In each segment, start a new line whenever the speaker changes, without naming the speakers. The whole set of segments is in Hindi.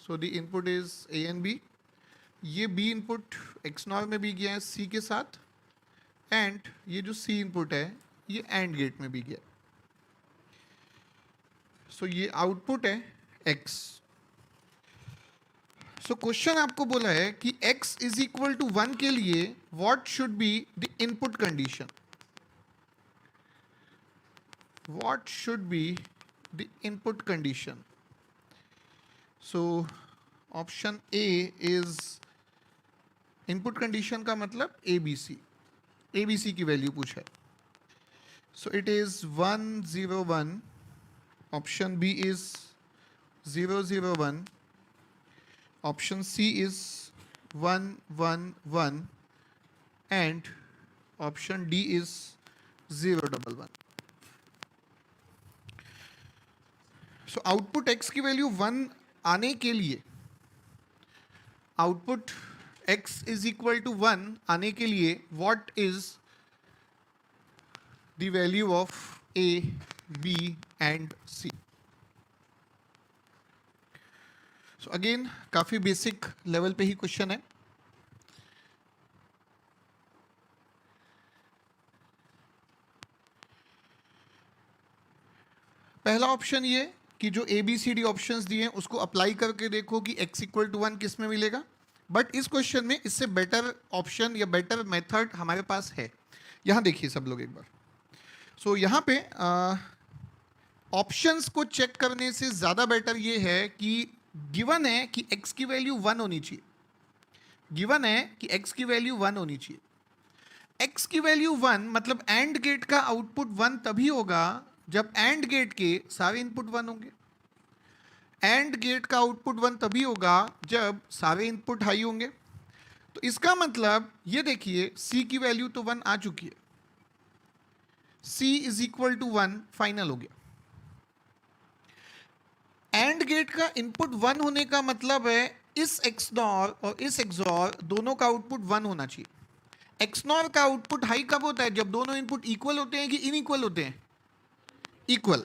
So the input is A and B. ये बी इनपुट एक्स नॉर में भी गया है सी के साथ, एंड ये जो सी इनपुट है ये एंड गेट में भी गया. सो ये आउटपुट है एक्स. सो क्वेश्चन आपको बोला है कि x इज इक्वल टू 1 के लिए what should be the input condition. What should be the input condition. So option A is input condition का मतलब एबीसी की वैल्यू पूछा है. So it is 1 0 1. Option B is 0 0 1. Option C is 1 1 1 and option D is 0 1 1. So output x की वैल्यू 1 आने के लिए, output x is equal to 1 आने के लिए what is the value of a, b and c. So again काफी बेसिक लेवल पे ही क्वेश्चन है. पहला ऑप्शन ये कि जो A B C D options दिए हैं उसको अप्लाई करके देखो कि x इक्वल टू 1 किस में मिलेगा. बट इस क्वेश्चन में इससे बेटर ऑप्शन या बेटर मेथड हमारे पास है. यहां देखिए सब लोग एक बार. सो यहां पे ऑप्शंस को चेक करने से ज्यादा बेटर ये है कि गिवन है कि x की वैल्यू 1 होनी चाहिए. गिवन है कि x की वैल्यू 1 होनी चाहिए. x की वैल्यू 1 मतलब एंड गेट का आउटपुट 1 तभी होगा जब एंड गेट के सारे इनपुट 1 होंगे. एंड गेट का आउटपुट 1 तभी होगा जब सारे इनपुट हाई होंगे. तो इसका मतलब ये देखिए c की वैल्यू तो 1 आ चुकी है. c is equal to 1 final हो गया. एंड गेट का इनपुट 1 होने का मतलब है इस एक्सनॉर और इस एक्सॉर दोनों का आउटपुट 1 होना चाहिए. एक्सनॉर का आउटपुट हाई कब होता है? जब दोनों इनपुट इक्वल होते हैं कि इनइक्वल होते हैं? इक्वल.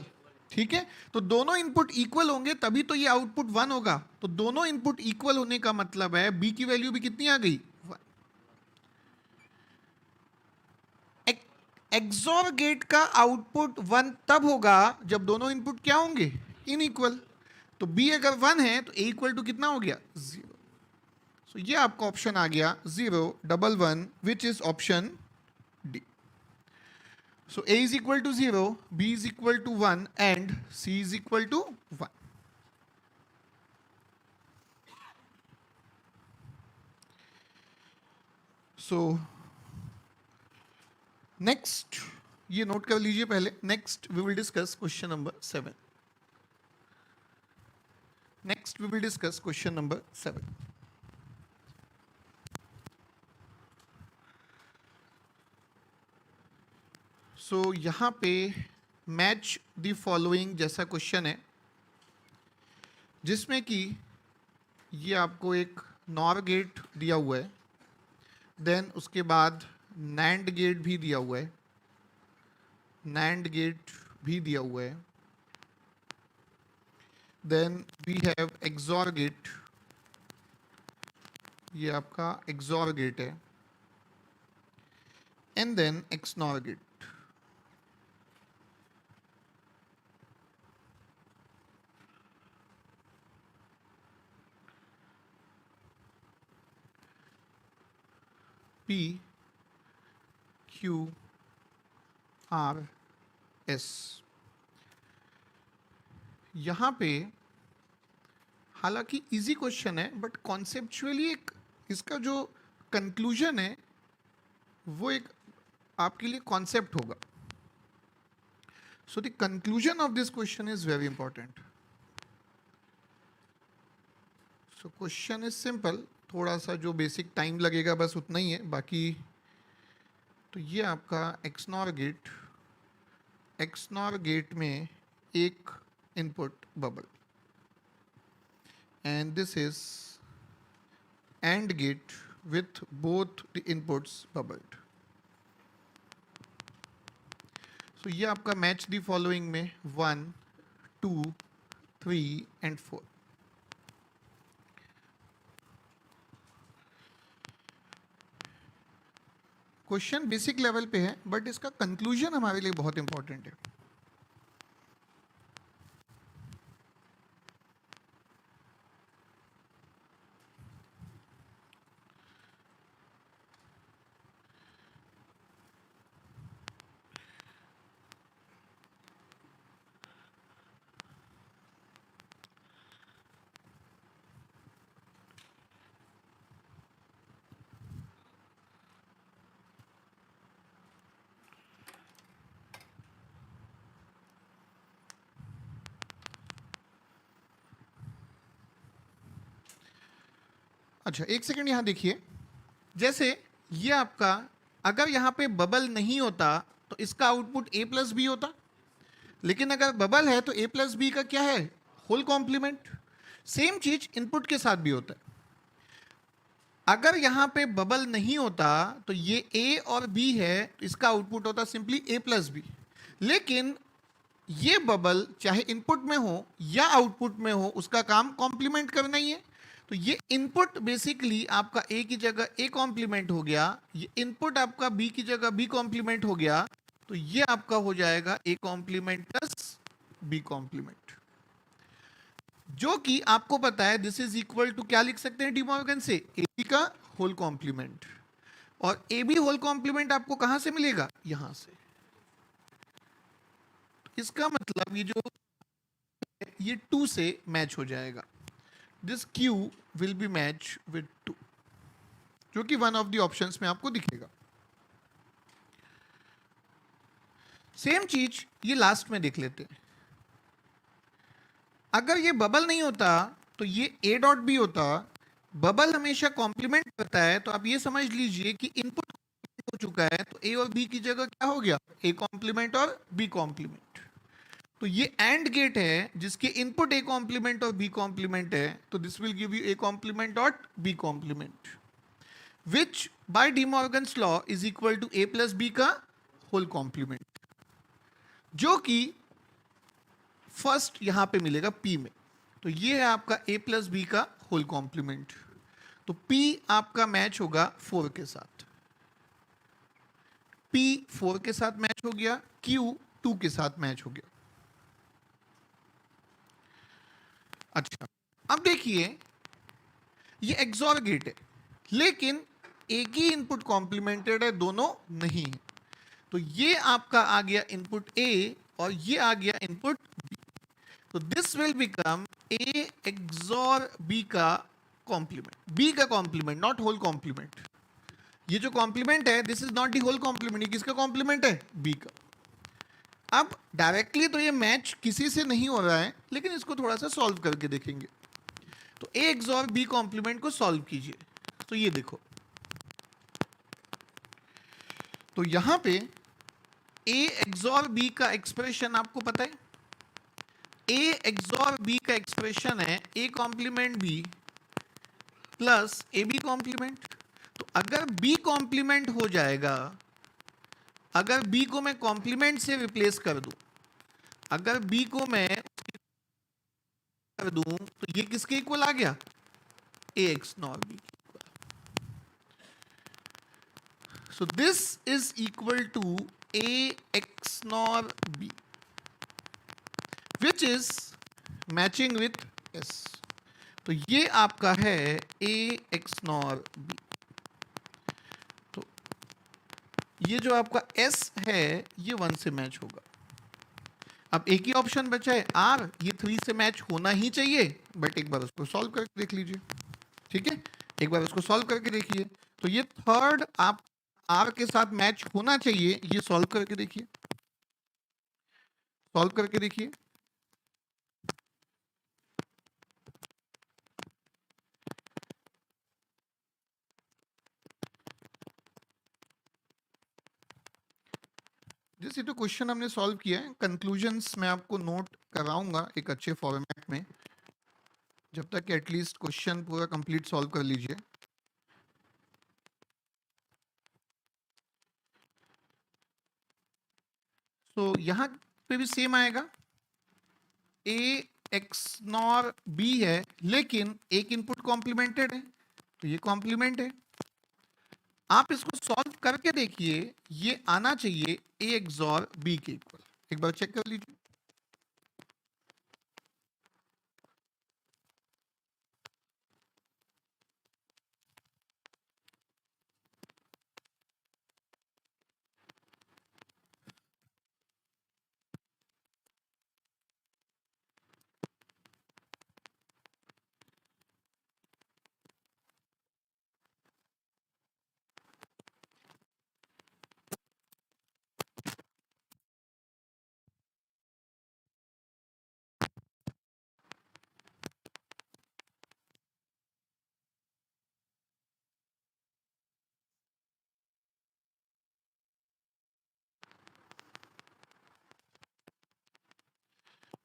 ठीक है, तो दोनों इनपुट इक्वल होंगे तभी तो ये आउटपुट 1 होगा. तो दोनों इनपुट इक्वल होने का मतलब है बी की वैल्यू भी कितनी आ गई? 1. एक्सॉर गेट का आउटपुट 1 तब होगा जब दोनों इनपुट क्या होंगे? इनइक्वल. तो b अगर 1 है तो a इक्वल टू कितना हो गया? 0. सो ये आपका ऑप्शन आ गया 0 1 1 which is option D. So a is equal to 0, b is equal to 1 and c is equal to 1. So next ये नोट कर लीजिए पहले. Next we will discuss question number 7. Next, we will discuss question number 7. So, यहाँ पे मैच द फॉलोइंग जैसा क्वेश्चन है जिसमें कि ये आपको एक नॉर गेट दिया हुआ है, देन उसके बाद नैंड गेट भी दिया हुआ है, नैंड गेट भी दिया हुआ है, then we have XOR gate. ये आपका XOR gate है, and then XNOR gate. P Q R S. यहाँ पे हालांकि इजी क्वेश्चन है बट कॉन्सेप्चुअली एक इसका जो कंक्लूजन है वो एक आपके लिए कॉन्सेप्ट होगा. So the conclusion of this question is very important. So question is simple. थोड़ा सा जो बेसिक टाइम लगेगा बस उतना ही है. बाकी तो ये आपका एक्सनॉर गेट में एक input bubble, and this is AND gate with both the inputs bubbled. So ये आपका मैच द फॉलोइंग में 1 2 3 and 4. क्वेश्चन बेसिक लेवल पे है बट इसका कंक्लूजन हमारे लिए बहुत इंपॉर्टेंट है. अच्छा, एक सेकंड यहां देखिए. जैसे ये आपका, अगर यहां पे बबल नहीं होता तो इसका आउटपुट a प्लस बी होता, लेकिन अगर बबल है तो a प्लस बी का क्या है, होल कॉम्प्लीमेंट. सेम चीज इनपुट के साथ भी होता है. अगर यहां पे बबल नहीं होता तो ये a और b है, तो इसका आउटपुट होता सिंपली a प्लस बी. लेकिन ये बबल चाहे इनपुट में हो या आउटपुट में हो, उसका काम कॉम्प्लीमेंट करना ही है. तो ये इनपुट बेसिकली आपका a की जगह a कॉम्प्लीमेंट हो गया, ये इनपुट आपका b की जगह b कॉम्प्लीमेंट हो गया. तो ये आपका हो जाएगा a complement plus b complement, जो कि आपको पता है दिस इज इक्वल टू क्या लिख सकते हैं डिमॉर्गन से, ab का होल कॉम्प्लीमेंट. और ab होल कॉम्प्लीमेंट आपको कहां से मिलेगा, यहां से. इसका मतलब ये 2 से मैच हो जाएगा. This Q will be match with 2, जो कि वन ऑफ द ऑप्शंस में आपको दिखेगा. सेम चीज ये लास्ट में देख लेते हैं. अगर ये बबल नहीं होता तो ये a डॉट बी होता. बबल हमेशा कॉम्प्लीमेंट करता है, तो आप ये समझ लीजिए कि इनपुट हो चुका है, तो a और b की जगह क्या हो गया, a कॉम्प्लीमेंट और b कॉम्प्लीमेंट. तो ये एंड गेट है जिसके इनपुट a कॉम्प्लीमेंट और b कॉम्प्लीमेंट है, तो this will give you a complement dot b complement, which by De Morgan's law is equal to a plus b का होल कॉम्प्लीमेंट, जो कि फर्स्ट यहां पे मिलेगा p में. तो ये है आपका a प्लस बी का होल कॉम्प्लीमेंट. तो p आपका मैच होगा 4 के साथ, p 4 के साथ मैच हो गया, q 2 के साथ मैच हो गया. अच्छा, अब देखिए ये एक्सॉर गेट है, लेकिन एक ही इनपुट कॉम्प्लीमेंटेड है, दोनों नहीं है. तो ये आपका आ गया इनपुट A और ये आ गया इनपुट B. तो this will become A XOR B का कॉम्प्लीमेंट, B का कॉम्प्लीमेंट, नॉट होल कॉम्प्लीमेंट. ये जो कॉम्प्लीमेंट है this is not the whole complement, ये किसका कॉम्प्लीमेंट है, B का. अब डायरेक्टली तो ये मैच किसी से नहीं हो रहा है, लेकिन इसको थोड़ा सा सॉल्व करके देखेंगे. तो A एक्सॉर B कॉम्प्लीमेंट को सॉल्व कीजिए. तो ये देखो, तो यहां पे A एक्सॉर B का एक्सप्रेशन आपको पता है. A एक्सॉर B का एक्सप्रेशन है A complement B plus AB complement. तो अगर B कॉम्प्लीमेंट हो जाएगा, अगर B को मैं कॉम्प्लीमेंट से रिप्लेस कर दूं, अगर B को मैं कर दूं, तो ये किसके इक्वल आ गया, A X NOR B. So this is equal to A x nor B, which is matching with S. तो ये आपका है A x nor B. तो ये जो आपका S है ये 1 से मैच होगा. अब एक ही ऑप्शन बचा है R, ये 3 से मैच होना ही चाहिए, बट एक बार उसको सॉल्व करके देख लीजिए. ठीक है, एक बार उसको सॉल्व करके देखिए. तो ये थर्ड आप R के साथ मैच होना चाहिए, ये सॉल्व करके देखिए, सॉल्व करके देखिए. जैसे तो क्वेश्चन हमने सॉल्व किया है, कंक्लूजन्स मैं आपको नोट कराऊंगा एक अच्छे फॉर्मेट में, जब तक एटलीस्ट क्वेश्चन पूरा कंप्लीट सॉल्व कर लीजिए. तो यहां पे भी सेम आएगा, A एक्स नॉर B है, लेकिन एक इनपुट कॉम्प्लीमेंटेड है, तो ये कॉम्प्लीमेंट है. आप इसको सॉल्व करके देखिए, ये आना चाहिए ए एक्सॉर बी के इक्वल। एक बार चेक कर लीजिए।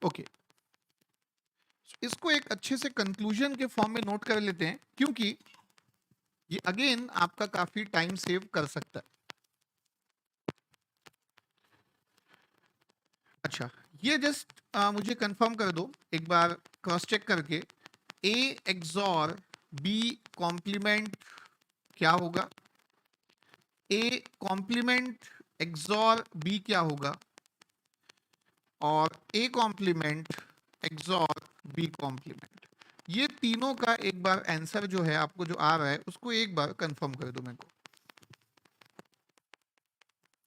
ओके, इसको एक अच्छे से कंक्लूजन के फॉर्म में नोट कर लेते हैं, क्योंकि ये अगेन आपका काफी टाइम सेव कर सकता है। अच्छा, ये जस्ट मुझे कंफर्म कर दो एक बार क्रॉस चेक करके, ए एक्सॉर बी कॉम्प्लीमेंट क्या होगा, ए कॉम्प्लीमेंट एक्सॉर बी क्या होगा, और A complement XOR B complement. ये तीनों का एक बार आंसर जो है आपको जो आ रहा है उसको एक बार कंफर्म कर दो मेरे को।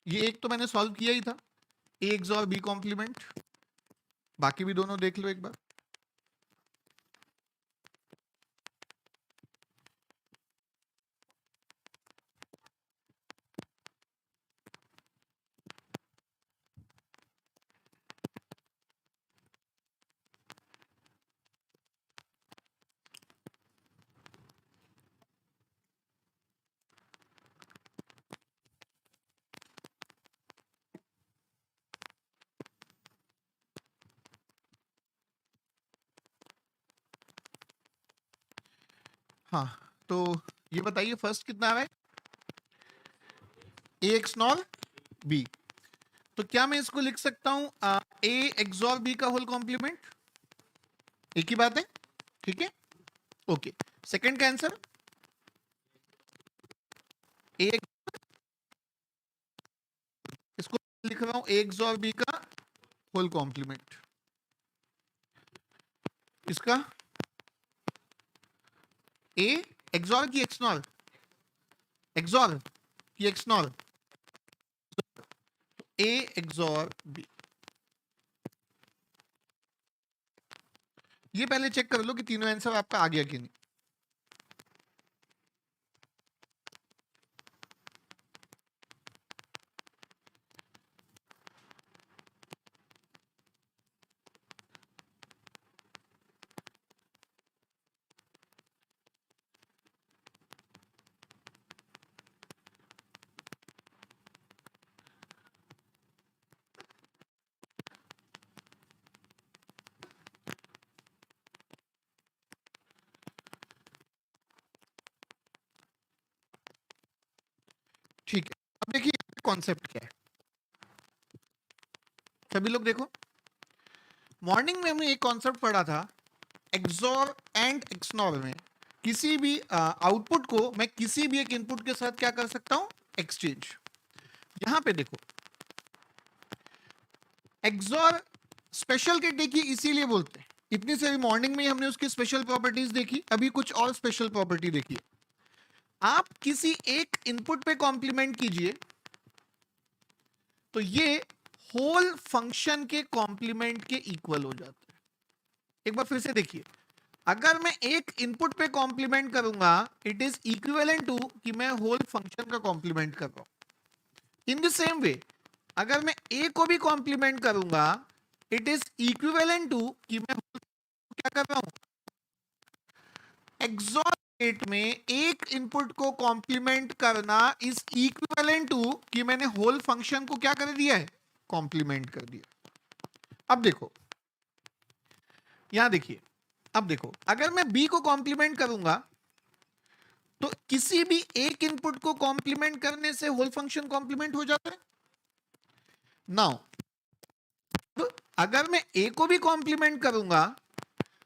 ये एक तो मैंने सॉल्व किया ही था, ए एक्सॉर बी कॉम्प्लीमेंट, बाकी भी दोनों देख लो एक बार। हाँ, तो ये बताइए फर्स्ट कितना आ रहा है, ए एक्स नॉर बी। तो क्या मैं इसको लिख सकता हूं ए एक्सॉर बी का होल कॉम्प्लीमेंट? एक ही बात है, ठीक है। ओके, सेकंड का आंसर ए, इसको लिख रहा हूं ए एक्सॉर बी का होल कॉम्प्लीमेंट। इसका ए एक्सॉर की एक्सनॉल, एक्सॉर की एक्सनॉल, ए एक्सॉर बी। ये पहले चेक कर लो कि तीनों आंसर आपका आ गया कि नहीं। ठीक है, अब देखिए कॉन्सेप्ट क्या है, सभी लोग देखो। मॉर्निंग में हमने एक कॉन्सेप्ट पढ़ा था, एक्सॉर एंड एक्सनॉर में किसी भी आउटपुट को मैं किसी भी एक इनपुट के साथ क्या कर सकता हूं, एक्सचेंज। यहां पे देखो, एक्सॉर स्पेशल के देखिए इसीलिए बोलते हैं, इतनी सारी मॉर्निंग में हमने उसकी स्पेशल प्रॉपर्टीज देखी, अभी कुछ और स्पेशल प्रॉपर्टी देखिए। आप किसी एक इनपुट पे कॉम्प्लीमेंट कीजिए तो ये होल फंक्शन के कॉम्प्लीमेंट के इक्वल हो जाता है। एक बार फिर से देखिए, अगर मैं एक इनपुट पे कॉम्प्लीमेंट करूंगा इट इज इक्विवेलेंट टू कि मैं होल फंक्शन का कॉम्प्लीमेंट कर रहा हूं। इन द सेम वे अगर मैं ए को भी कॉम्प्लीमेंट करूंगा इट इज इक्विवेलेंट टू कि मैं क्या कर रहा हूं, एक्सॉर स्टेट में एक इनपुट को कॉम्प्लीमेंट करना इज इक्विवेलेंट टू कि मैंने होल फंक्शन को क्या कर दिया है, कॉम्प्लीमेंट कर दिया। अब देखो, यहां देखिए, अब देखो अगर मैं बी को कॉम्प्लीमेंट करूंगा तो किसी भी एक इनपुट को कॉम्प्लीमेंट करने से होल फंक्शन कॉम्प्लीमेंट हो जाता है। नाउ अगर मैं ए को भी कॉम्प्लीमेंट करूंगा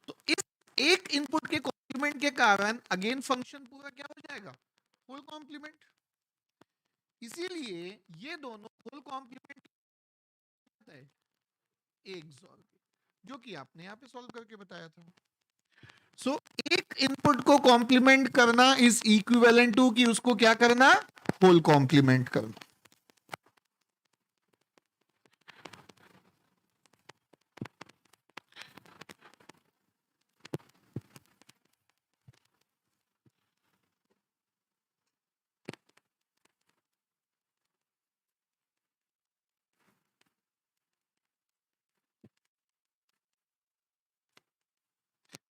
तो इस एक इनपुट के कॉम्प्लीमेंट के कारण अगेन फंक्शन पूरा क्या हो जाएगा, होल कॉम्प्लीमेंट। इसीलिए ये दोनों होल कॉम्प्लीमेंट है XOR के, जो कि आपने यहां पे सॉल्व करके बताया था। सो एक इनपुट को कॉम्प्लीमेंट करना इज इक्विवेलेंट टू कि उसको क्या करना, होल कॉम्प्लीमेंट करना।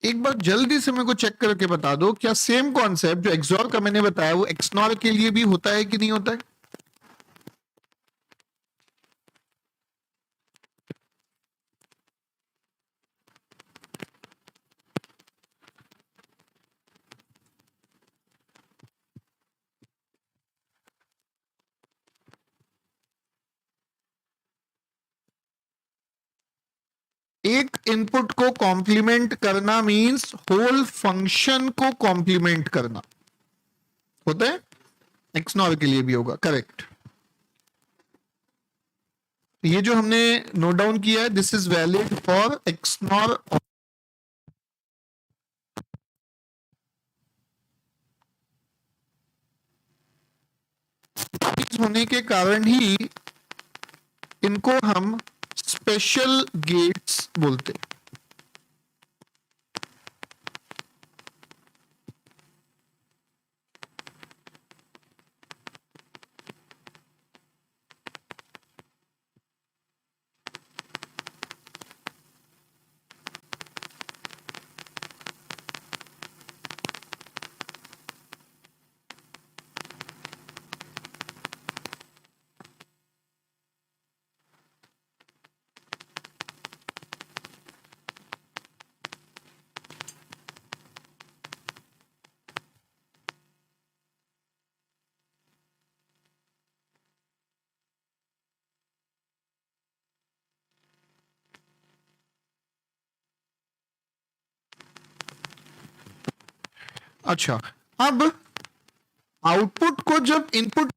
एक बार जल्दी से मेरे को चेक करके बता दो, क्या सेम कॉन्सेप्ट जो एक्सऑर का मैंने बताया वो एक्सनॉर के लिए भी होता है कि नहीं होता है? एक इनपुट को कॉम्प्लीमेंट करना मींस होल फंक्शन को कॉम्प्लीमेंट करना होता है। एक्सनॉर के लिए भी होगा, करेक्ट। ये जो हमने नोट डाउन किया है, this is valid for XNOR. होने के कारण ही इनको हम स्पेशल गेट्स बोलते हैं। अच्छा, अब आउटपुट को जब इनपुट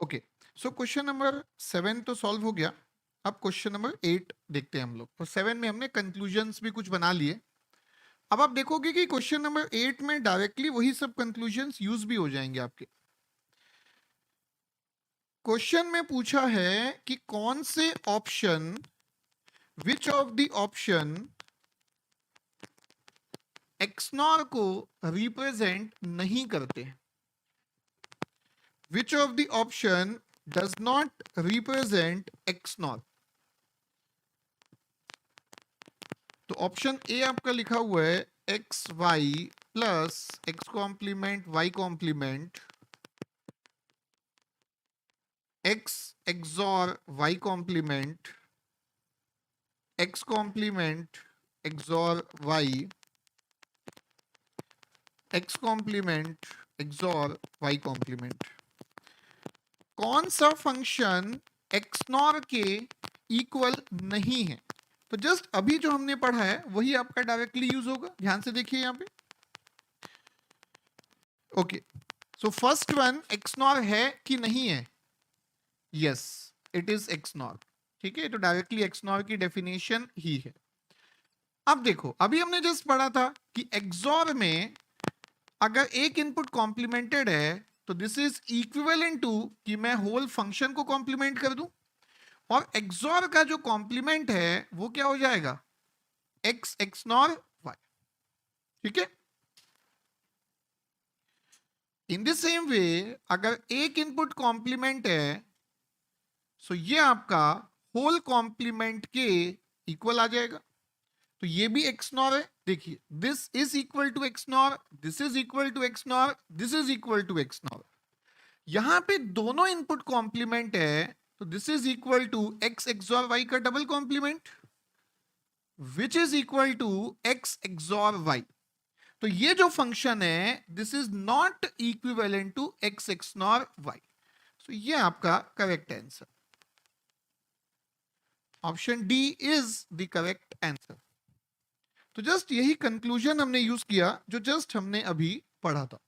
ओके, सो क्वेश्चन नंबर 7 तो सॉल्व हो गया। अब क्वेश्चन नंबर 8 देखते हैं हम लोग। तो 7 में हमने कंक्लूजन्स भी कुछ बना लिए। अब आप देखोगे कि क्वेश्चन नंबर 8 में डायरेक्टली वही सब कंक्लूजन्स यूज भी हो जाएंगे आपके। क्वेश्चन में पूछा है कि कौन से option, which of the option XNOR को रिप्रेजेंट नहीं करते, which of the option does not represent XNOR. तो ऑप्शन ए आपका लिखा हुआ है X Y plus X complement Y complement X XOR Y complement X complement XOR Y X complement XOR Y complement. कौन सा फंक्शन एक्सनॉर के इक्वल नहीं है? तो जस्ट अभी जो हमने पढ़ा है वही आपका डायरेक्टली यूज होगा। ध्यान से देखिए यहां पे। Okay, so first one XNOR है कि नहीं है? Yes, it is XNOR. ठीक है, तो डायरेक्टली एक्सनॉर की डेफिनेशन ही है। अब देखो, अभी हमने जस्ट पढ़ा था कि एक्सॉर में अगर एक इनपुट कॉम्प्लीमेंटेड है तो दिस इज इक्विवेलेंट टू कि मैं होल फंक्शन को कॉम्प्लीमेंट कर दूं। और एक्सॉर का जो कॉम्प्लीमेंट है वो क्या हो जाएगा? X XNOR Y. ठीक है, इन द सेम वे अगर एक इनपुट कॉम्प्लीमेंट है सो ये आपका होल कॉम्प्लीमेंट के इक्वल आ जाएगा। तो ये भी एक्स नॉर है। देखिए, this is equal to X NOR, this is equal to X NOR, this is equal to X NOR. यहां पे दोनों इनपुट कॉम्प्लीमेंट है तो this is equal to X XOR Y का double complement which is equal to X XOR Y. तो ये जो फंक्शन है this is not equivalent to x x nor Y. तो ये आपका correct answer, option D is the correct answer. तो जस्ट यही कंक्लूजन हमने यूज किया जो जस्ट हमने अभी पढ़ा था।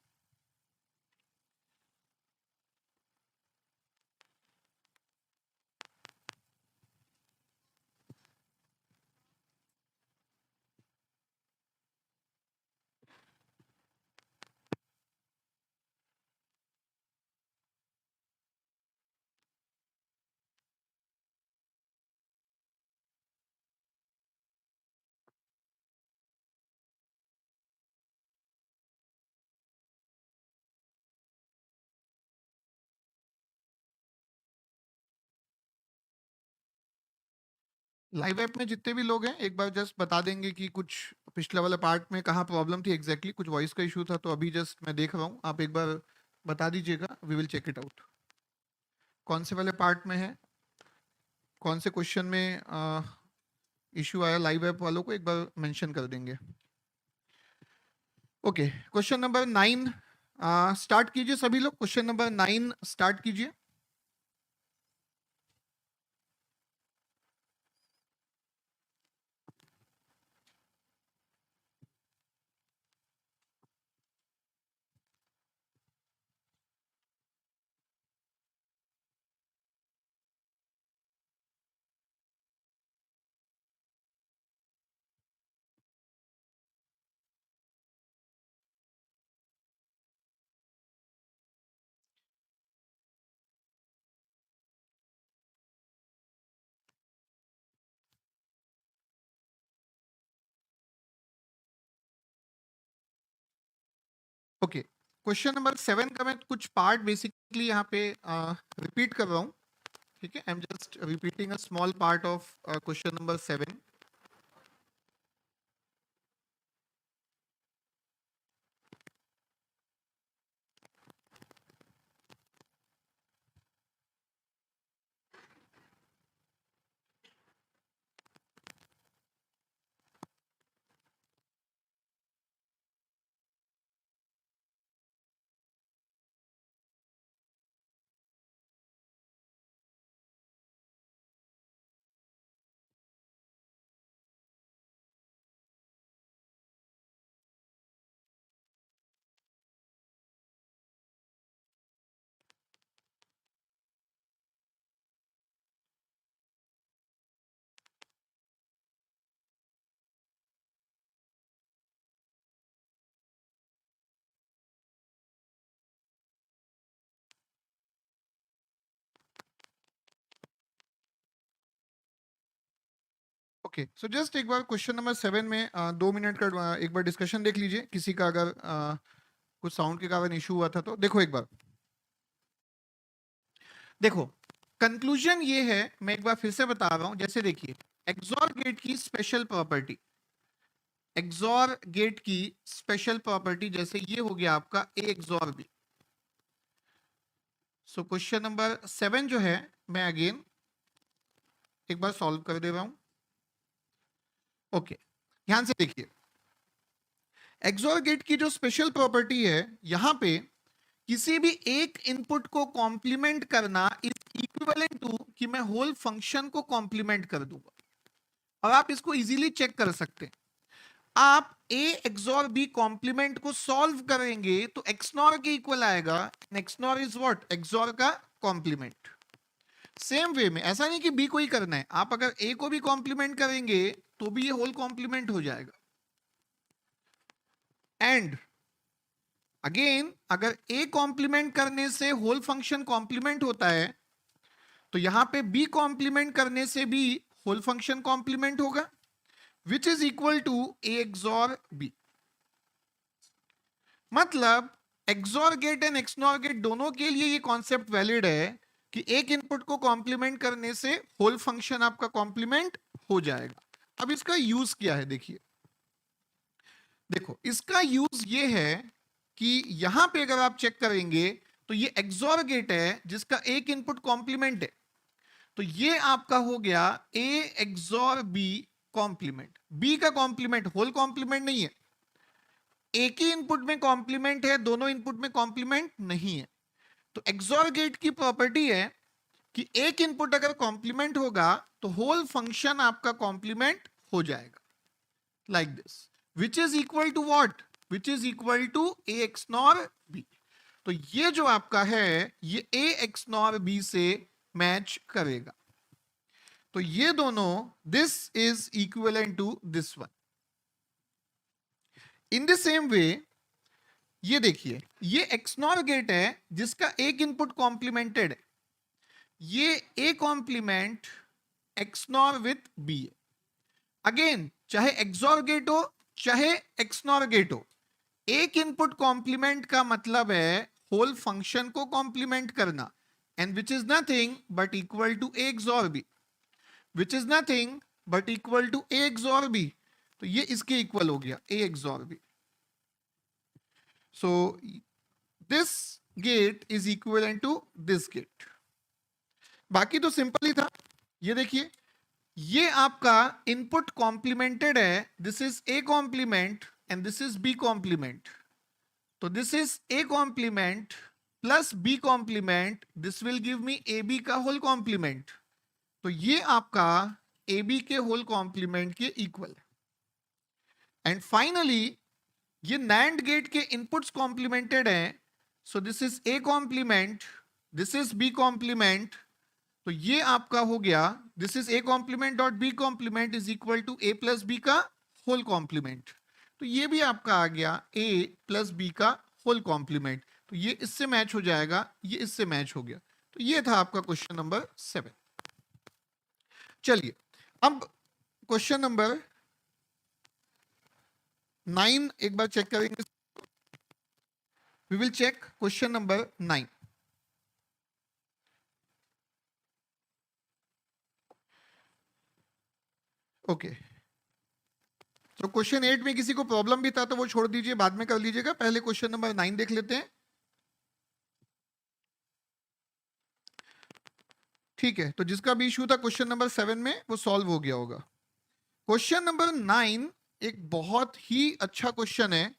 लाइव ऐप में जितने भी लोग हैं एक बार जस्ट बता देंगे कि कुछ पिछले वाले पार्ट में कहाँ प्रॉब्लम थी एग्जैक्टली। कुछ वॉइस का इशू था तो अभी जस्ट मैं देख रहा हूँ, आप एक बार बता दीजिएगा, we will check it out. कौन से वाले पार्ट में है, कौन से क्वेश्चन में इशू आया, लाइव ऐप वालों को एक बार मेंशन कर देंगे। ओके, क्वेश्चन नंबर 9 स्टार्ट कीजिए सभी लोग। क्वेश्चन नंबर 9 स्टार्ट कीजिए। ओके, क्वेश्चन नंबर 7 का मैं कुछ पार्ट बेसिकली यहाँ पे रिपीट कर रहा हूँ। ठीक है, I am just repeating a small part of question number 7। Okay, so just एक बार क्वेश्चन नंबर 7 में 2 मिनट का एक बार डिस्कशन देख लीजिए, किसी का अगर कुछ साउंड के कारण इशू हुआ था तो देखो एक बार। देखो कंक्लूजन ये है, मैं एक बार फिर से बता रहा हूं, जैसे देखिए एक्सॉर गेट की स्पेशल प्रॉपर्टी, एक्सॉर गेट की स्पेशल प्रॉपर्टी जैसे ये हो गया आपका A XOR B. So question number 7 जो है मैं अगेन एक बार सॉल्व कर दे रहा हूं। ओके, ध्यान से देखिए, एक्सॉर गेट की जो स्पेशल प्रॉपर्टी है, यहां पे किसी भी एक इनपुट को कॉम्प्लीमेंट करना इज इक्विवेलेंट टू कि मैं होल फंक्शन को कॉम्प्लीमेंट कर दूंगा। और आप इसको इजीली चेक कर सकते हैं, आप ए एक्सॉर बी कॉम्प्लीमेंट को सॉल्व करेंगे तो एक्सनॉर के इक्वल आएगा। XNOR is what? एक्सॉर का कॉम्प्लीमेंट। सेम वे में ऐसा नहीं कि बी को ही करना है, आप अगर ए को भी कॉम्प्लीमेंट करेंगे तो भी ये होल कॉम्प्लीमेंट हो जाएगा। एंड अगेन अगर ए कॉम्प्लीमेंट करने से होल फंक्शन कॉम्प्लीमेंट होता है तो यहां पे बी कॉम्प्लीमेंट करने से भी होल फंक्शन कॉम्प्लीमेंट होगा, which is equal to A XOR B. मतलब XOR gate and XNOR gate दोनों के लिए ये कॉन्सेप्ट वैलिड है कि एक इनपुट को कॉम्प्लीमेंट करने से होल फंक्शन आपका कॉम्प्लीमेंट हो जाएगा। अब इसका यूज क्या है देखिए, देखो इसका यूज ये है कि यहां पे अगर आप चेक करेंगे तो ये एक्सॉर गेट है जिसका एक इनपुट कॉम्प्लीमेंट है, तो ये आपका हो गया A XOR B complement. B का कॉम्प्लीमेंट होल कॉम्प्लीमेंट नहीं है, एक ही इनपुट में कॉम्प्लीमेंट है, दोनों इनपुट में कॉम्प्लीमेंट नहीं है। तो एक्सॉर गेट की प्रॉपर्टी है कि एक इनपुट अगर कॉम्प्लीमेंट होगा तो होल फंक्शन आपका कॉम्प्लीमेंट हो जाएगा, like this, which is equal to what? Which is equal to A XNOR B. तो ये जो आपका है ये ए एक्स नॉर बी से मैच करेगा, तो ये दोनों this is equivalent to this one. In the same way ये देखिए, ये एक्सनॉर गेट है जिसका एक इनपुट कॉम्प्लीमेंटेड है, ये A complement XNOR with B है। अगेन चाहे एक्सॉर गेट हो चाहे एक्सनॉर गेट हो, एक इनपुट कॉम्प्लीमेंट का मतलब है होल फंक्शन को कॉम्प्लीमेंट करना, and which is nothing but equal to A XOR B, which is nothing but equal to A XOR B. तो ये इसके इक्वल हो गया A XOR B. So this gate is equivalent to this gate. बाकी तो सिंपल ही था। ये देखिए, ये आपका इनपुट कॉम्प्लीमेंटेड है, this is A complement and this is B complement, तो this is A complement plus B complement, this will give me A B का होल कॉम्प्लीमेंट, तो ये आपका ए बी के होल कॉम्प्लीमेंट के इक्वल है। एंड फाइनली ये नैंड गेट के इनपुट्स कॉम्प्लीमेंटेड हैं, so this is A complement, this is B complement, तो ये आपका हो गया this is A complement dot B complement is equal to A plus B का होल कॉम्प्लीमेंट, तो ये भी आपका आ गया ए प्लस बी का होल कॉम्प्लीमेंट, तो ये इससे मैच हो जाएगा, ये इससे मैच हो गया। तो ये था आपका क्वेश्चन नंबर 7। चलिए अब क्वेश्चन नंबर 9 एक बार चेक करेंगे, we will check question number 9। Okay, तो क्वेश्चन 8 में किसी को प्रॉब्लम भी था तो वो छोड़ दीजिए, बाद में कर लीजिएगा, पहले क्वेश्चन नंबर 9 देख लेते हैं। ठीक है, तो जिसका भी इशू था क्वेश्चन नंबर 7 में वो सॉल्व हो गया होगा। क्वेश्चन नंबर 9 एक बहुत ही अच्छा क्वेश्चन है,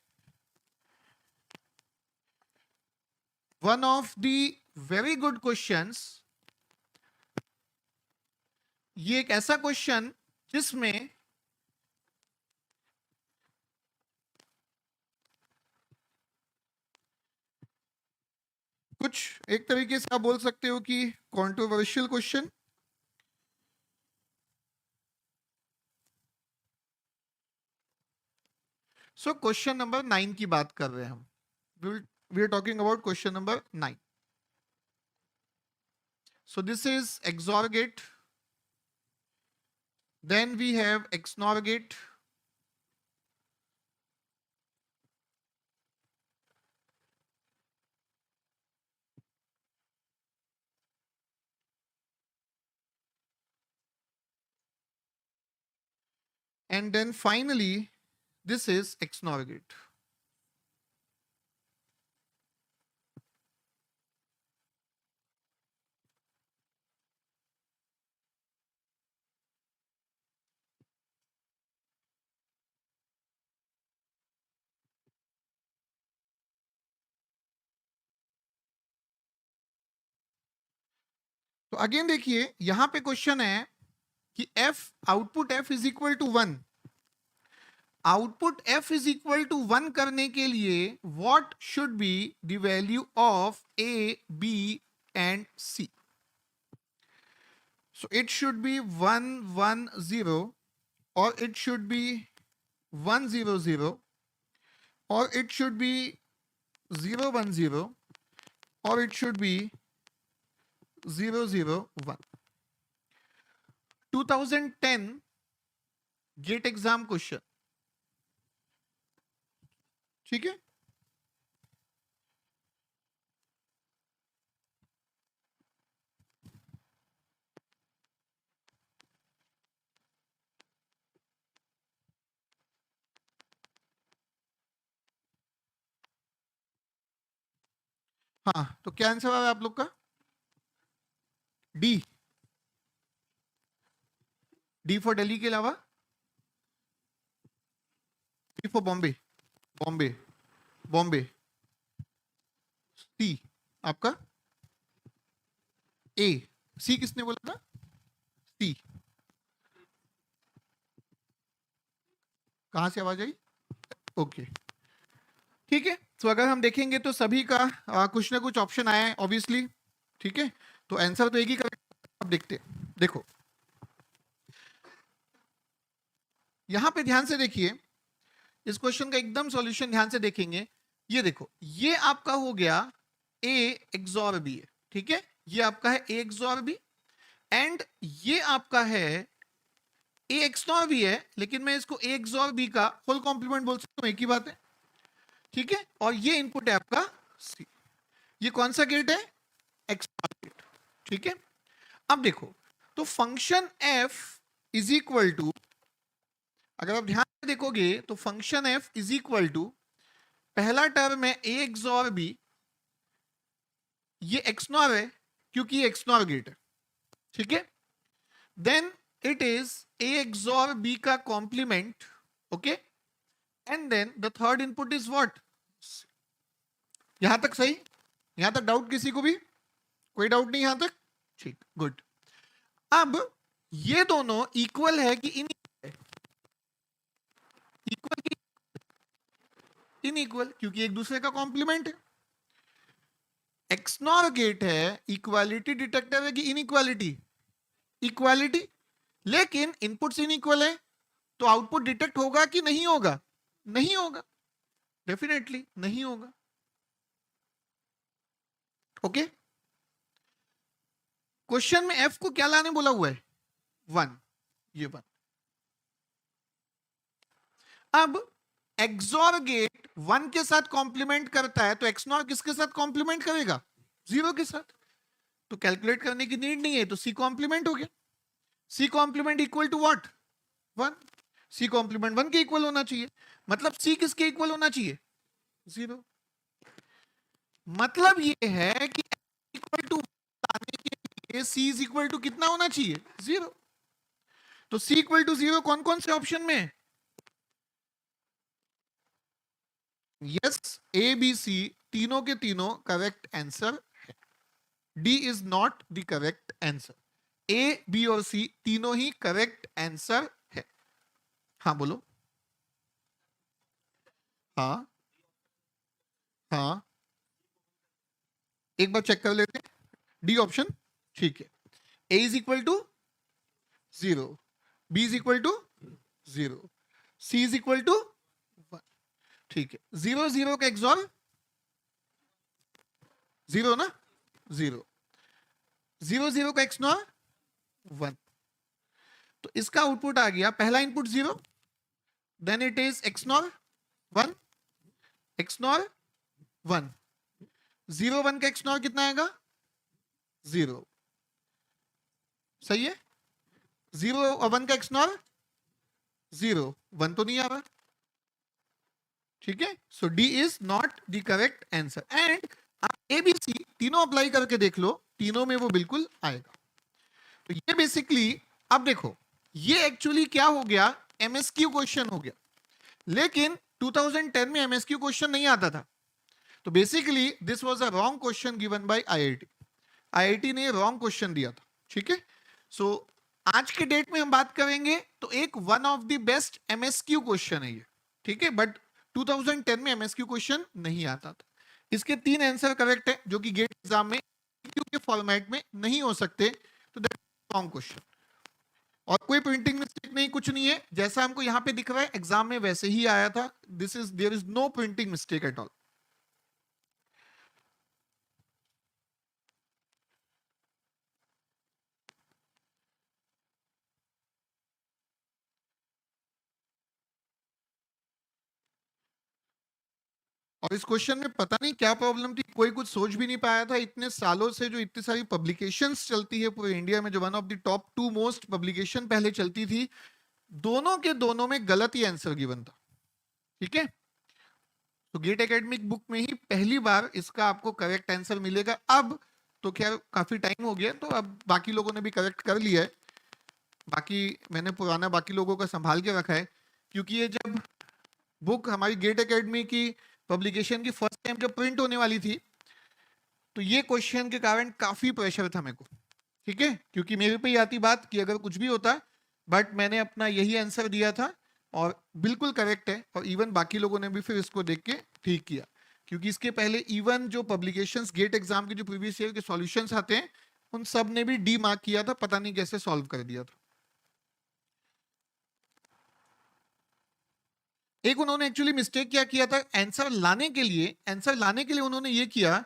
one of the very good questions. ये एक ऐसा क्वेश्चन जिसमें कुछ एक तरीके से आप बोल सकते हो कि controversial question. So question number 9 की बात कर रहे हैं हम, we are talking about question number 9। So this is XOR gate, Then we have XNOR gate. And then finally, this is XNOR gate. तो अगेन देखिए यहां पे क्वेश्चन है कि f output f is equal to 1। Output f is equal to 1 करने के लिए what should be the value of a b and c। So it should be 1 1 0 or it should be 1 0 0 or it should be 0 1 0 or it should be 0 0 1। 2010 gate exam question, ठीक है। हाँ तो क्या आंसर है आप लोग का? डी। डी फॉर दिल्ली के अलावा डी फॉर बॉम्बे। बॉम्बे बॉम्बे। सी आपका ए। सी किसने बोला था? सी। कहां से आवाज आई? ओके ठीक है। तो अगर हम देखेंगे तो सभी का कुछ ना कुछ ऑप्शन आया है ऑब्वियसली, ठीक है। तो आंसर तो एक ही करेक्ट। अब देखते हैं, देखो यहां पे ध्यान से देखिए, इस क्वेश्चन का एकदम सॉल्यूशन ध्यान से देखेंगे। ये देखो ये आपका हो गया ए एक्सॉर बी है, ठीक है। ये आपका है ए एक्सॉर बी एंड ये आपका है ए एक्सॉर बी है, लेकिन मैं इसको ए एक्सॉर बी का फुल कॉम्प्लीमेंट बोल सकता हूं, एक ही बात है, ठीक है। और ये इनपुट है आपका सी। ये कौन सा गेट है? एक्सॉर गेट, ठीक है। अब देखो तो function F is equal to, अगर आप ध्यान से देखोगे तो function F is equal to पहला टर्म है ए एक्सॉर बी, ये एक्सनॉर है क्योंकि ये एक्सनॉर गेट है, ठीक है। Then it is A XOR B का complement, okay. And then the third input is what? यहां तक सही? यहां तक डाउट किसी को भी? कोई डाउट नहीं यहां तक? ठीक, गुड। अब ये दोनों इक्वल है कि इनइक्वल? इक्वल की इनइक्वल? क्योंकि एक दूसरे का कॉम्प्लीमेंट है। एक्सनॉर गेट है, इक्वालिटी डिटेक्टर है कि इनइक्वालिटी? इक्वालिटी। लेकिन इनपुट्स इनइक्वल है तो आउटपुट डिटेक्ट होगा कि नहीं होगा? नहीं होगा, डेफिनेटली नहीं होगा, ओके। क्वेश्चन में एफ को क्या लाने बोला हुआ है? 1, ये 1। अब एक्सॉर गेट 1 के साथ कॉम्प्लीमेंट करता है तो एक्सनॉर किसके साथ कॉम्प्लीमेंट करेगा? 0 के साथ। तो कैलकुलेट करने की नीड नहीं है, तो सी कॉम्प्लीमेंट हो गया। C complement equal to what? 1। C complement 1 के इक्वल होना चाहिए, मतलब सी किसके इक्वल होना चाहिए? 0। मतलब ये है कि इक्वल टू आने के लिए सी इज इक्वल टू कितना होना चाहिए? 0। तो सी इक्वल टू 0 कौन कौन से ऑप्शन में? यस, ए बी सी तीनों के तीनों करेक्ट आंसर है। D is not the correct answer. A B और सी तीनों ही करेक्ट आंसर है। हाँ बोलो। हाँ हाँ, एक बार चेक कर लेते हैं। डी ऑप्शन ठीक है। A is equal to 0, B is equal to 0, C is equal to 1, ठीक है। 0 0 का एक्सॉर 0 ना, 0 0 0 का एक्सनॉर 1। तो इसका आउटपुट आ गया, पहला input 0, then it is XNOR 1, XNOR 1, 0 1 का एक्स नॉर कितना आएगा 0, सही है। 0 और 1 का एक्स नॉर 0, 1 तो नहीं आ रहा, ठीक है। So D is not the correct answer. And आप ए बी सी तीनों अप्लाई करके देख लो, तीनों में वो बिल्कुल आएगा। तो ये बेसिकली, अब देखो ये एक्चुअली क्या हो गया, एमएसक्यू क्वेश्चन हो गया, लेकिन 2010 में एमएसक्यू क्वेश्चन नहीं आता था। तो basically this was a wrong question given by IIT, IIT ने रॉन्ग क्वेश्चन दिया था, ठीक है। सो आज के डेट में हम बात करेंगे तो एक one of the best MSQ question है ये, ठीक है। बट 2010 में एमएसक्यू क्वेश्चन नहीं आता था। इसके 3 आंसर करेक्ट है जो कि गेट एग्जाम में MCQ के फॉर्मेट में नहीं हो सकते, तो दैट रॉन्ग क्वेश्चन। और कोई प्रिंटिंग मिस्टेक नहीं, कुछ नहीं है, जैसा हमको यहां पे दिख रहा है एग्जाम में वैसे ही आया था। This is, there is no printing mistake at all. और इस क्वेश्चन में पता नहीं क्या प्रॉब्लम थी, कोई कुछ सोच भी नहीं पाया था। इतने सालों से जो इतनी सारी पब्लिकेशंस चलती है पूरे इंडिया में, जो one of the top 2 most publication पहले चलती थी, दोनों के दोनों में गलत ही आंसर गिवन था, ठीक है। तो गेट एकेडमिक बुक में ही पहली बार इसका आपको करेक्ट आंसर मिलेगा। अब तो खैर काफी टाइम हो गया, तो अब बाकी लोगों ने भी करेक्ट कर लिया है, बाकी मैंने पुराना बाकी लोगों का संभाल के रखा है, क्योंकि ये जब बुक हमारी गेट एकेडमी की पब्लिकेशन की फर्स्ट टाइम जब प्रिंट होने वाली थी, तो ये क्वेश्चन के कारण काफी प्रेशर था मेरे को, ठीक है, क्योंकि मेरे पे ही आती बात कि अगर कुछ भी होता, बट मैंने अपना यही आंसर दिया था और बिल्कुल करेक्ट है। और इवन बाकी लोगों ने भी फिर इसको देख के ठीक किया, क्योंकि इसके पहले इवन जो पब्लिकेशंस गेट एग्जाम के जो प्रीवियस ईयर के सॉल्यूशंस आते हैं, उन सब ने भी डी मार्क किया था, पता नहीं कैसे सॉल्व कर दिया था। एक उन्होंने एक्चुअली मिस्टेक क्या किया था, आंसर लाने के लिए उन्होंने ये किया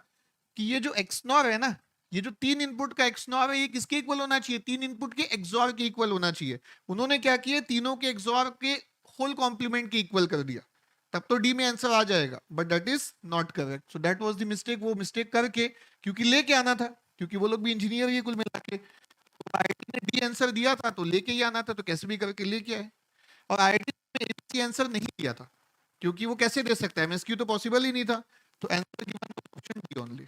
कि ये जो एक्सनॉर है ना, ये जो 3 इनपुट का एक्सनॉर है, ये किसके इक्वल होना चाहिए, 3 इनपुट के एक्सॉर के इक्वल होना चाहिए। उन्होंने क्या किया, तीनों के एक्सॉर के होल कॉम्प्लीमेंट के इक्वल कर दिया, तब तो डी में आंसर आ जाएगा, but that is not correct. So that was the mistake. वो मिस्टेक करके, क्योंकि लेके आना था, क्योंकि वो लोग भी इंजीनियर ही कुल मिला के, तो आईआईटी ने डी आंसर दिया था तो लेके ही आना था, तो कैसे भी करके लेके आए। और आईआईटी ने एबीसी आंसर नहीं दिया था, क्योंकि वो कैसे दे सकता है, एमएसक्यू तो पॉसिबल ही नहीं था। तो answer given option D only.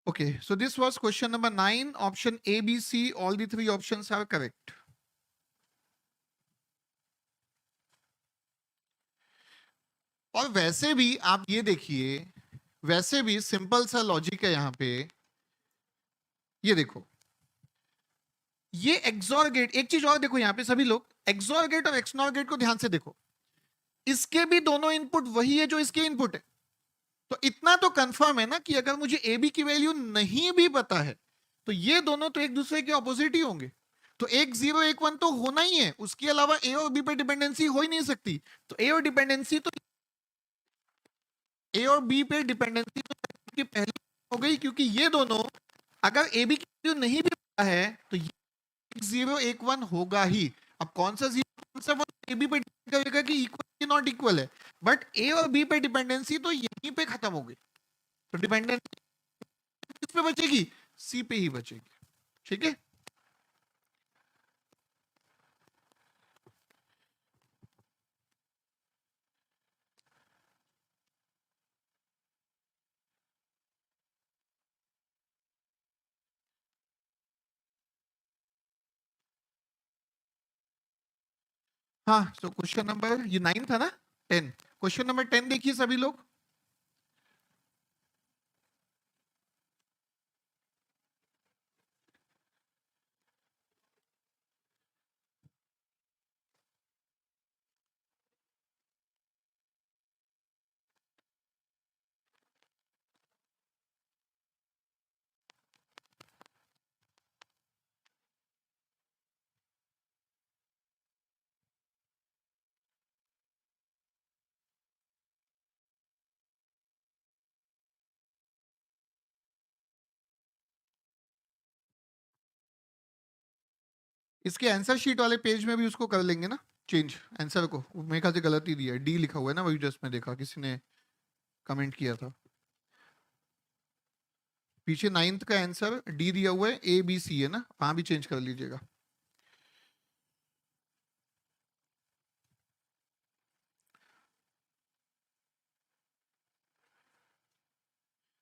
Okay, so this was question number 9. Option A, B, C, all the 3 options are correct. और वैसे भी आप ये देखिए, वैसे भी सिंपल सा लॉजिक है यहाँ पे। ये देखो, ये एक्सॉर गेट, एक चीज और देखो यहाँ पे सभी लोग, एक्सॉर गेट और एक्सनॉर गेट को ध्यान से देखो, इसके भी दोनों इनपुट वही है जो इसके इनपुट है। तो इतना तो कंफर्म है ना कि अगर मुझे ए बी की वैल्यू नहीं भी पता है, तो ये दोनों तो एक दूसरे के ऑपोजिट ही होंगे। तो एक 0 एक 1 तो होना ही है, उसके अलावा ए और बी पे डिपेंडेंसी हो ही नहीं सकती। तो ए और डिपेंडेंसी तो ए और बी पे डिपेंडेंसी तो पहले हो गई, क्योंकि ये दोनों अगर ए बी की वैल्यू नहीं भी पता है तो ये 0 एक 1 होगा ही। अब कौन सा 0 कौन सा 1 ए बी पे डिपेंड करेगा कि इक्वल या नॉट इक्वल है, बट ए और बी पे डिपेंडेंसी तो यहीं पे खत्म हो गई। तो डिपेंडेंसी किस पे बचेगी, सी पे ही बचेगी, ठीक है। हाँ, तो क्वेश्चन नंबर ये 9 था ना, 10, क्वेश्चन नंबर 10 देखिए सभी लोग। इसके आंसर शीट वाले पेज में भी उसको कर लेंगे ना चेंज, आंसर को। मेरे ख्याल से गलत ही दिया है, डी लिखा हुआ है ना, वही जस्ट में देखा किसी ने कमेंट किया था। पीछे 9th का आंसर डी दिया हुआ है, ए बी सी है ना, वहां भी चेंज कर लीजिएगा।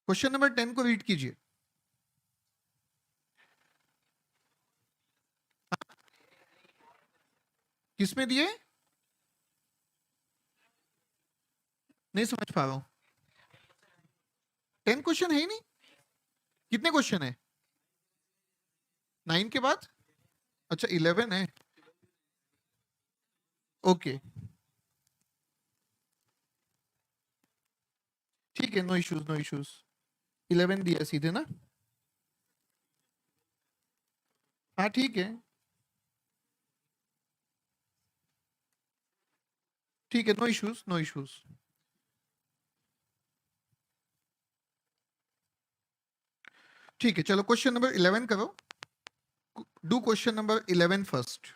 क्वेश्चन नंबर 10 को रीड कीजिए। किसमें दिए, नहीं समझ पा रहा हूं। 10 क्वेश्चन है ही नहीं, कितने क्वेश्चन है 9 के बाद? अच्छा 11 है, ओके ठीक है, नो इश्यूज नो इश्यूज। 11 दिया सीधे ना, हाँ ठीक है, ठीक है, नो इश्यूज नो इश्यूज। ठीक है चलो क्वेश्चन नंबर 11 करो, डू क्वेश्चन नंबर 11 फर्स्ट।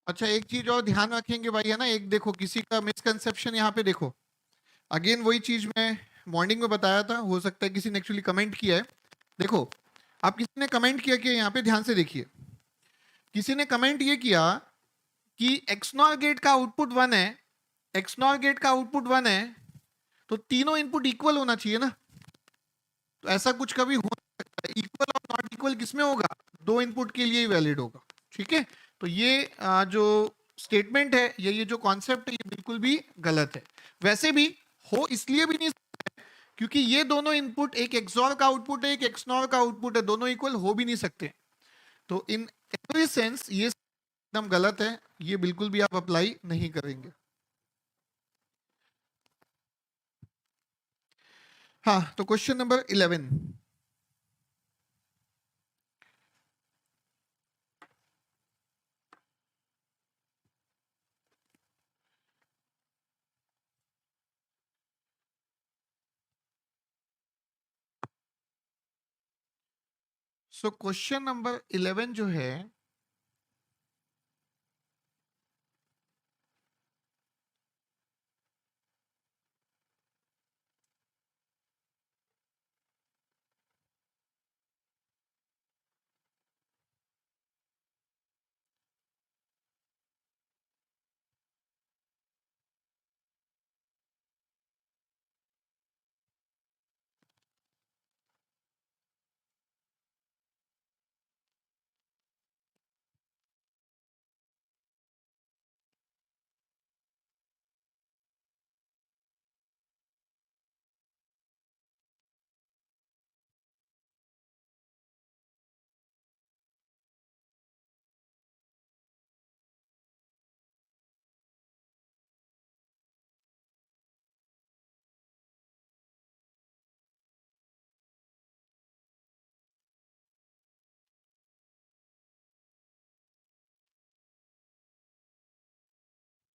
अच्छा एक चीज और ध्यान रखेंगे भाई, है ना, एक देखो किसी का मिसकंसेप्शन यहाँ पे देखो, अगेन वही चीज मैं मॉर्निंग में बताया था, हो सकता है किसी ने एक्चुअली कमेंट किया है। देखो आप किसी ने कमेंट किया कि यहाँ पे ध्यान से देखिए, किसी ने कमेंट ये किया कि एक्सनॉर गेट का आउटपुट 1 है, एक्सनॉर गेट का आउटपुट 1 है, तो तीनों इनपुट इक्वल होना चाहिए ना। तो ऐसा कुछ कभी हो सकता है, इक्वल और नॉट इक्वल किसमें होगा, दो इनपुट के लिए ही वैलिड होगा। ठीक है, तो ये जो स्टेटमेंट है, ये जो कॉन्सेप्ट है, ये बिल्कुल भी गलत है। वैसे भी हो इसलिए भी नहीं, क्योंकि ये दोनों इनपुट, एक एक्सॉर का आउटपुट है, एक एक्सनॉर का आउटपुट है, दोनों इक्वल हो भी नहीं सकते। तो इन एवरी सेंस ये एकदम गलत है, ये बिल्कुल भी आप अप्लाई नहीं करेंगे। हाँ तो क्वेश्चन नंबर 11। सो क्वेश्चन नंबर 11 जो है,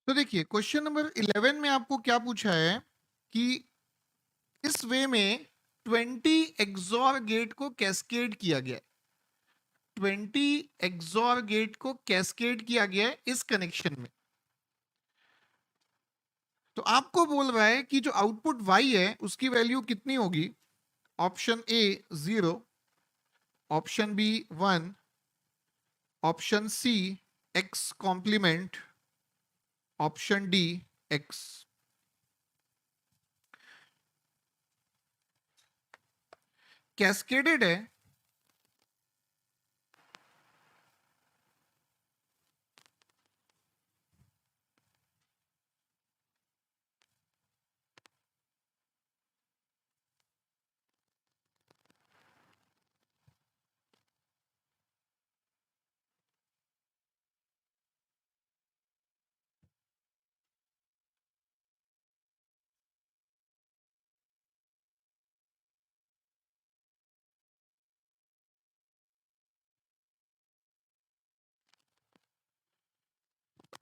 तो देखिए क्वेश्चन नंबर 11 में आपको क्या पूछा है कि इस वे में 20 एक्सॉर गेट को कैस्केड किया गया है, 20 एक्सॉर गेट को कैस्केड किया गया है इस कनेक्शन में। तो आपको बोल रहा है कि जो आउटपुट y है उसकी वैल्यू कितनी होगी, option A 0, option B 1, option C x complement, option D x। Cascaded है,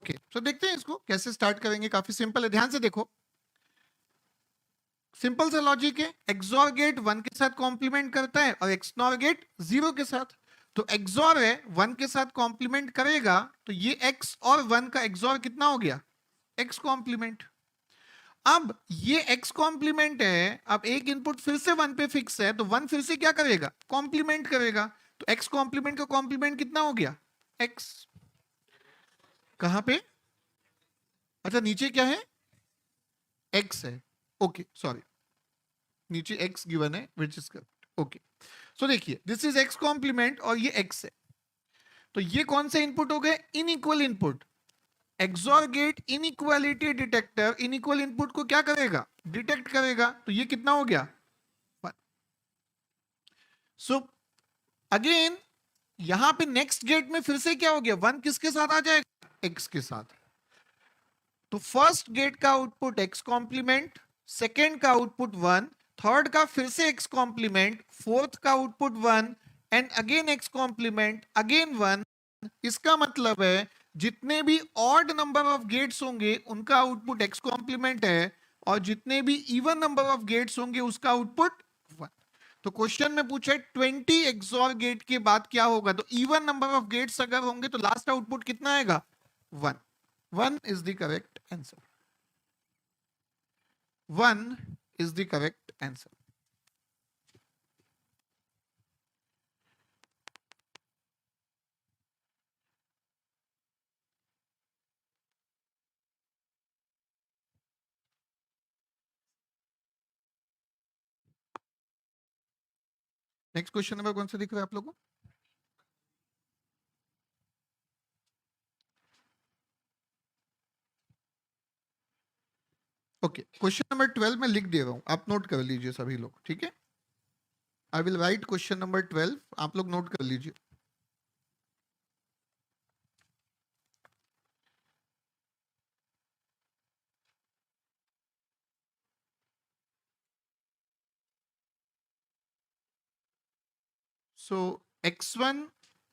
ओके, तो देखते हैं इसको कैसे स्टार्ट करेंगे। काफी सिंपल है, ध्यान से देखो। सिंपल सा लॉजिक है, एक्सॉर गेट 1 के साथ कॉम्प्लीमेंट करता है और एक्सनॉर गेट 0 के साथ। तो एक्सॉर है 1 के साथ कॉम्प्लीमेंट करेगा, तो ये x और 1 का एक्सॉर कितना हो गया, x कॉम्प्लीमेंट। अब ये x कॉम्प्लीमेंट है, अब एक इनपुट फिर से 1 पे फिक्स है, तो 1 फिर से क्या करेगा, कॉम्प्लीमेंट करेगा। तो x कॉम्प्लीमेंट का कॉम्प्लीमेंट कितना हो गया, x। कहां पे, अच्छा नीचे क्या है, x है। ओके सॉरी, नीचे x गिवन है विच इज करेक्ट। ओके, सो देखिए दिस इज x कॉम्प्लीमेंट और ये x है। तो ये कौन से इनपुट हो गए, unequal input. XOR gate inequality detector unequal input को क्या करेगा, डिटेक्ट करेगा। तो ये कितना हो गया, सो अगेन यहां पे नेक्स्ट गेट में फिर से क्या हो गया, 1 किसके साथ आ जाएगा, x के साथ। तो फर्स्ट गेट का आउटपुट x कॉम्प्लीमेंट, सेकेंड का आउटपुट 1, थर्ड का फिर से x कॉम्प्लीमेंट, फोर्थ का output 1 and again x complement again 1। इसका मतलब है जितने भी ऑड नंबर ऑफ गेट्स होंगे उनका आउटपुट x कॉम्प्लीमेंट है, और जितने भी इवन नंबर ऑफ गेट्स होंगे उसका आउटपुट 1। तो क्वेश्चन में पूछा 20 एक्सॉर गेट के बाद क्या होगा, तो इवन नंबर ऑफ गेट्स अगर होंगे तो लास्ट आउटपुट कितना आएगा, 1। 1 is the correct answer. 1 is the correct answer. Next question number कौन सा दिख रहा है आप लोगों को, ओके क्वेश्चन नंबर 12 में लिख दे रहा हूं, आप नोट कर लीजिए सभी लोग, ठीक है। I will write question number 12, आप लोग नोट कर लीजिए। सो x1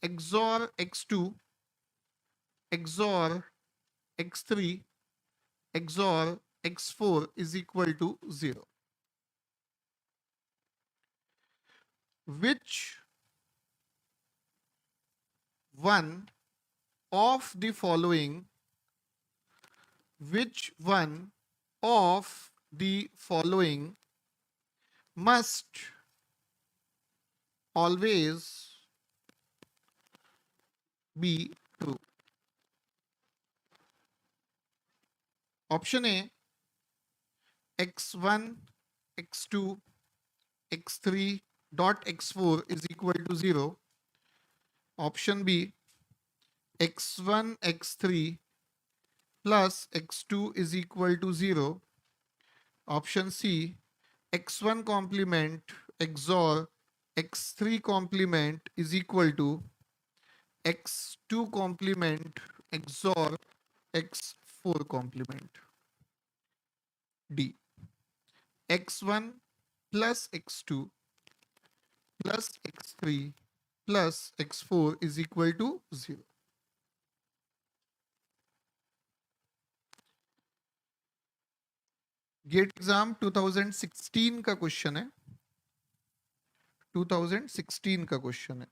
XOR x2 XOR x3 XOR x4 is equal to 0. Which one of the following, which one of the following must always be true? Option A, x1 x2 x3 dot x4 is equal to 0. Option B, x1 x3 plus x2 is equal to 0. Option C, x1 complement XOR x3 complement is equal to x2 complement XOR x4 complement. D, x1 plus x2 plus x3 plus x4 is equal to 0. GATE exam 2016 का क्वेश्चन है, 2016 का क्वेश्चन है।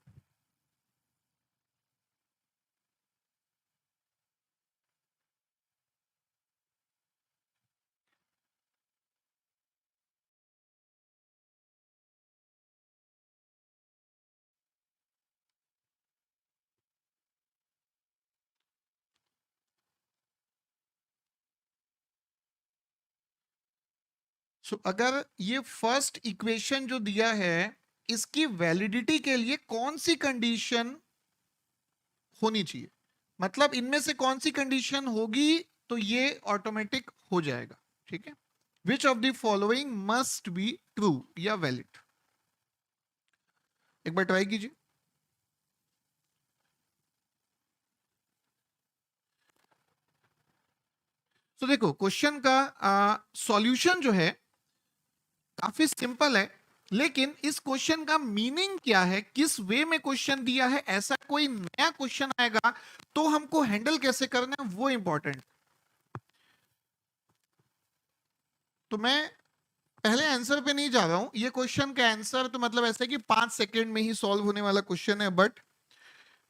अगर ये फर्स्ट इक्वेशन जो दिया है इसकी वैलिडिटी के लिए कौन सी कंडीशन होनी चाहिए, मतलब इनमें से कौन सी कंडीशन होगी तो ये ऑटोमेटिक हो जाएगा, ठीक है। विच of the following must be true या वैलिड, एक बार ट्राई कीजिए। तो देखो क्वेश्चन का सॉल्यूशन जो है काफी सिंपल है, लेकिन इस क्वेश्चन का मीनिंग क्या है, किस वे में क्वेश्चन दिया है, ऐसा कोई नया क्वेश्चन आएगा तो हमको हैंडल कैसे करना है वो इंपॉर्टेंट। तो मैं पहले आंसर पे नहीं जा रहा हूं, ये क्वेश्चन का आंसर तो मतलब ऐसा है कि 5 सेकेंड में ही सॉल्व होने वाला क्वेश्चन है, but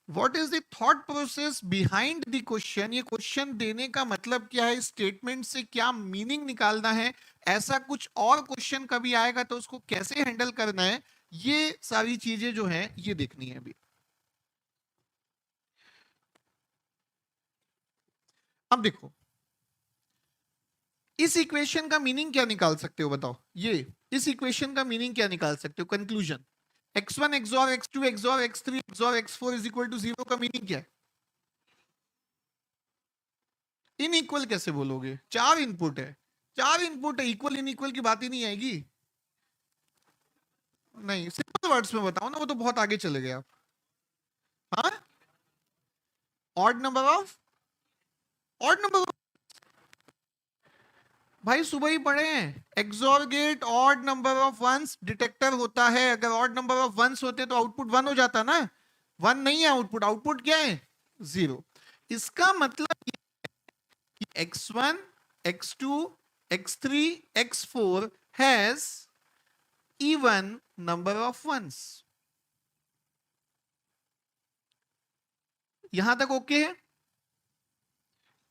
what is the thought process behind the question, ये क्वेश्चन देने का मतलब क्या है, स्टेटमेंट से क्या मीनिंग निकालना है, ऐसा कुछ और क्वेश्चन कभी आएगा तो उसको कैसे हैंडल करना है, ये सारी चीजें जो है ये देखनी है अभी। अब देखो इस इक्वेशन का मीनिंग क्या निकाल सकते हो बताओ, ये इस इक्वेशन का मीनिंग क्या निकाल सकते हो, conclusion x1 XOR x2 XOR x3 XOR x4 is equal to 0 का मीनिंग क्या है? इनइक्वल कैसे बोलोगे, 4 इनपुट है, 4 इनपुट है, इक्वल इनइक्वल की बात ही नहीं आएगी। नहीं सिंपल वर्ड्स में बताओ ना, वो तो बहुत आगे चले गए आप। हाँ odd number of, odd number, भाई सुबह ही पढ़े हैं, XOR gate odd number of ones detector होता है, अगर ऑड नंबर ऑफ वंस होते तो आउटपुट 1 हो जाता ना, 1 नहीं है आउटपुट, आउटपुट क्या है 0। इसका मतलब x1 x2 x3 x4 has even number of ones। यहां तक ओके है?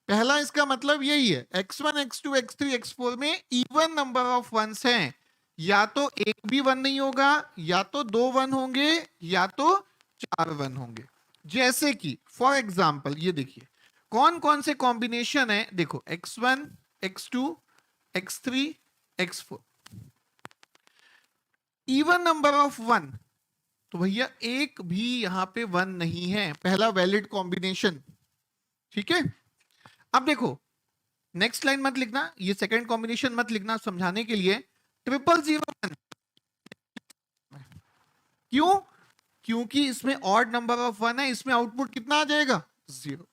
पहला इसका मतलब यही है, x1 x2 x3 x4 में इवन नंबर ऑफ वंस हैं, या तो एक भी 1 नहीं होगा, या तो 2 1 होंगे, या तो 4 1 होंगे। जैसे कि फॉर एग्जांपल ये देखिए कौन कौन से कॉम्बिनेशन है, देखो x1 x2 x3 x4 even number of 1, तो भैया एक भी यहां पे 1 नहीं है, पहला वैलिड कॉम्बिनेशन। ठीक है, अब देखो नेक्स्ट लाइन मत लिखना, ये सेकंड कॉम्बिनेशन मत लिखना, समझाने के लिए 0001, क्यों, क्योंकि इसमें ऑड नंबर ऑफ 1 है, इसमें आउटपुट कितना आ जाएगा 0।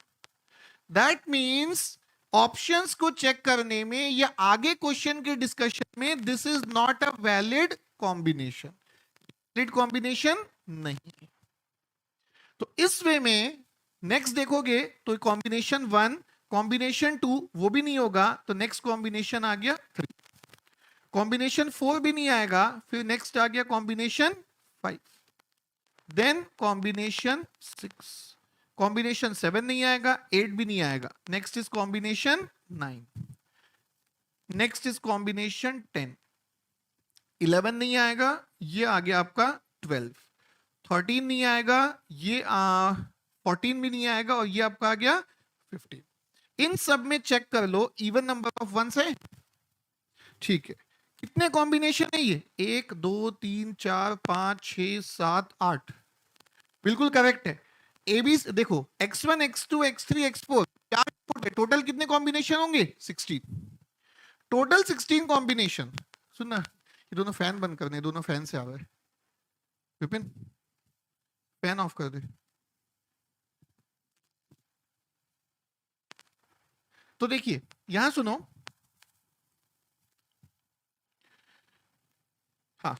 दैट मींस ऑप्शंस को चेक करने में या आगे क्वेश्चन के डिस्कशन में this is not a valid combination, valid combination नहीं। तो इस वे में नेक्स्ट देखोगे तो कॉम्बिनेशन 1 कॉम्बिनेशन 2 वो भी नहीं होगा, तो नेक्स्ट कॉम्बिनेशन आ गया 3, कॉम्बिनेशन 4 भी नहीं आएगा, फिर नेक्स्ट आ गया कॉम्बिनेशन 5, देन कॉम्बिनेशन 6, कॉम्बिनेशन 7 नहीं आएगा, 8 भी नहीं आएगा, next is combination 9, next is combination 10, 11 नहीं आएगा, ये आ गया आपका 12, 13 नहीं आएगा, ये 14 भी नहीं आएगा, और ये आपका आ गया 15। इन सब में चेक कर लो इवन नंबर ऑफ वंस है, ठीक है। कितने कॉम्बिनेशन है ये, 1 2 3 4 5 6 7 8, बिल्कुल करेक्ट है। ए बी देखो x1 x2 x3 x4 क्या इनपुट है, टोटल कितने कॉम्बिनेशन होंगे 16, टोटल 16 कॉम्बिनेशन। सुनना ये दोनों फैन बंद करने, दोनों फैन से आ रहे हैं, विपिन फैन ऑफ कर दे। तो देखिए यहां सुनो, हाँ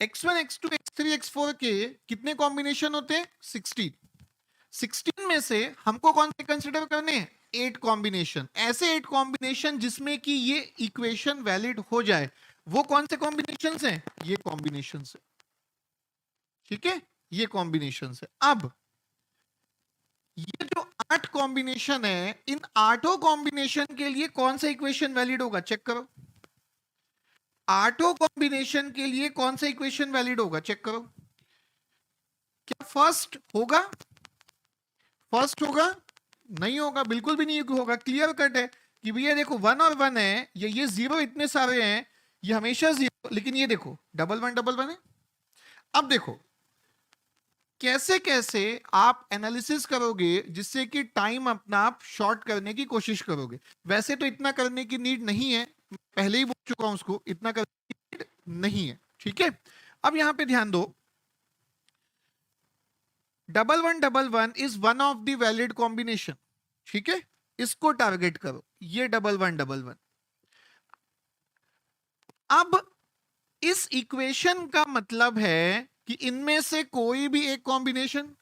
x1 x2 x3 x4 के कितने कॉम्बिनेशन होते हैं 16, 16 में से हमको कौन से कंसिडर करने हैं 8 कॉम्बिनेशन, ऐसे 8 कॉम्बिनेशन जिसमें कि ये इक्वेशन वैलिड हो जाए, वो कौन से कॉम्बिनेशन हैं, ये कॉम्बिनेशन है, ठीक है, ये कॉम्बिनेशन है। अब ये जो 8 कॉम्बिनेशन है, इन 8 कॉम्बिनेशन के लिए कौन सा इक्वेशन वैलिड होगा चेक करो, 8 कॉम्बिनेशन के लिए कौन सा इक्वेशन वैलिड होगा चेक करो, क्या फर्स्ट होगा, फर्स्ट होगा नहीं होगा, बिल्कुल भी नहीं होगा, क्लियर कट है कि भैया देखो 1 और 1 है, ये 0 इतने सारे हैं, ये हमेशा 0, लेकिन ये देखो डबल वन है। अब देखो कैसे कैसे आप एनालिसिस करोगे जिससे कि टाइम अपना आप शॉर्ट करने की कोशिश करोगे, वैसे तो इतना करने की नीड नहीं है, पहले ही बोल चुका हूं उसको, इतना करने की नीड नहीं है, ठीक है। अब यहां पे ध्यान दो, 1111 is one of the valid combination, ठीक है, इसको टारगेट करो, ये 1111। अब इस इक्वेशन का मतलब है कि इनमें से कोई भी एक कॉम्बिनेशन,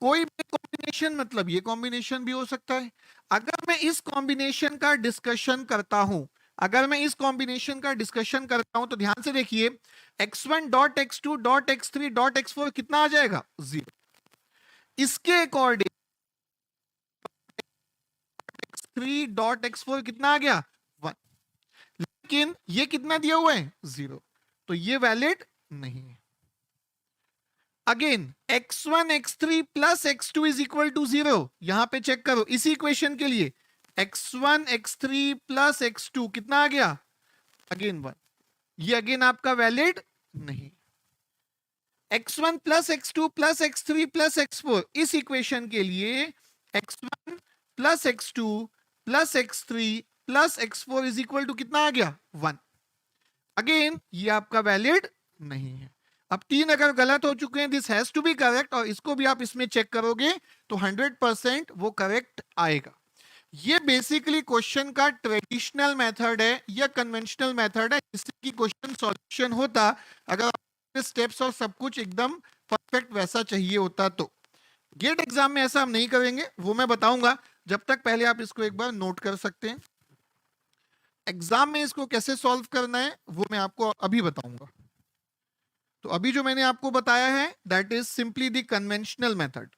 कोई भी कॉम्बिनेशन मतलब ये कॉम्बिनेशन भी हो सकता है। अगर मैं इस कॉम्बिनेशन का डिस्कशन करता हूं, अगर मैं इस कॉम्बिनेशन का डिस्कशन करता हूं तो ध्यान से देखिए, x1 dot x2 dot x3 dot x4 कितना आ जाएगा? 0। इसके अकॉर्डिंग x3 डॉट x4 कितना आ गया? 1। लेकिन ये कितना दिया हुआ है? 0। तो ये वैलिड नहीं है। Again x1 x3 plus x2 is equal to 0, यहां पे चेक करो इसी इक्वेशन के लिए, x1 x3 प्लस x2 कितना आ गया? अगेन 1। ये अगेन आपका वैलिड नहीं। x1 plus x2 plus x3 plus x4, इस इक्वेशन के लिए x1 plus x2 plus x3 plus x4 is equal to कितना आ गया? 1। अगेन ये आपका वैलिड नहीं है। अब 3 अगर गलत हो चुके हैं, this has to be correct, और इसको भी आप इसमें चेक करोगे तो 100% वो करेक्ट आएगा। ये बेसिकली क्वेश्चन का ट्रेडिशनल मेथड है या कन्वेंशनल मेथड है जिससे कि क्वेश्चन सॉल्यूशन होता, अगर स्टेप्स और सब कुछ एकदम परफेक्ट वैसा चाहिए होता तो। गेट एग्जाम में ऐसा हम नहीं करेंगे, वो मैं बताऊंगा। जब तक पहले आप इसको एक बार नोट कर सकते हैं, एग्जाम में इसको कैसे सॉल्व करना है वो मैं आपको अभी बताऊंगा। तो अभी जो मैंने आपको बताया है that is simply the conventional method.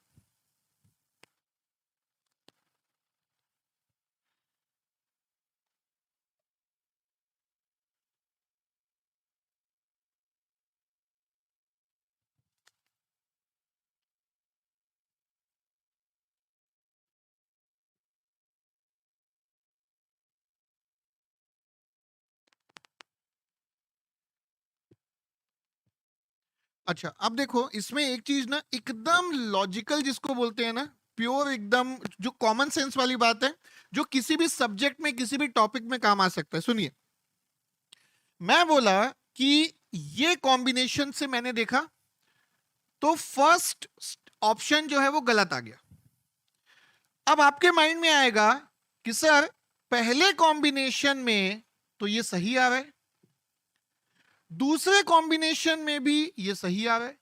अच्छा अब देखो, इसमें एक चीज ना एकदम लॉजिकल जिसको बोलते हैं ना, प्योर एकदम जो कॉमन सेंस वाली बात है, जो किसी भी सब्जेक्ट में किसी भी टॉपिक में काम आ सकता है। सुनिए, मैं बोला कि ये कॉम्बिनेशन से मैंने देखा तो फर्स्ट ऑप्शन जो है वो गलत आ गया। अब आपके माइंड में आएगा कि सर पहले कॉम्बिनेशन में तो ये सही आ रहा है, दूसरे कॉम्बिनेशन में भी ये सही आ रहा है,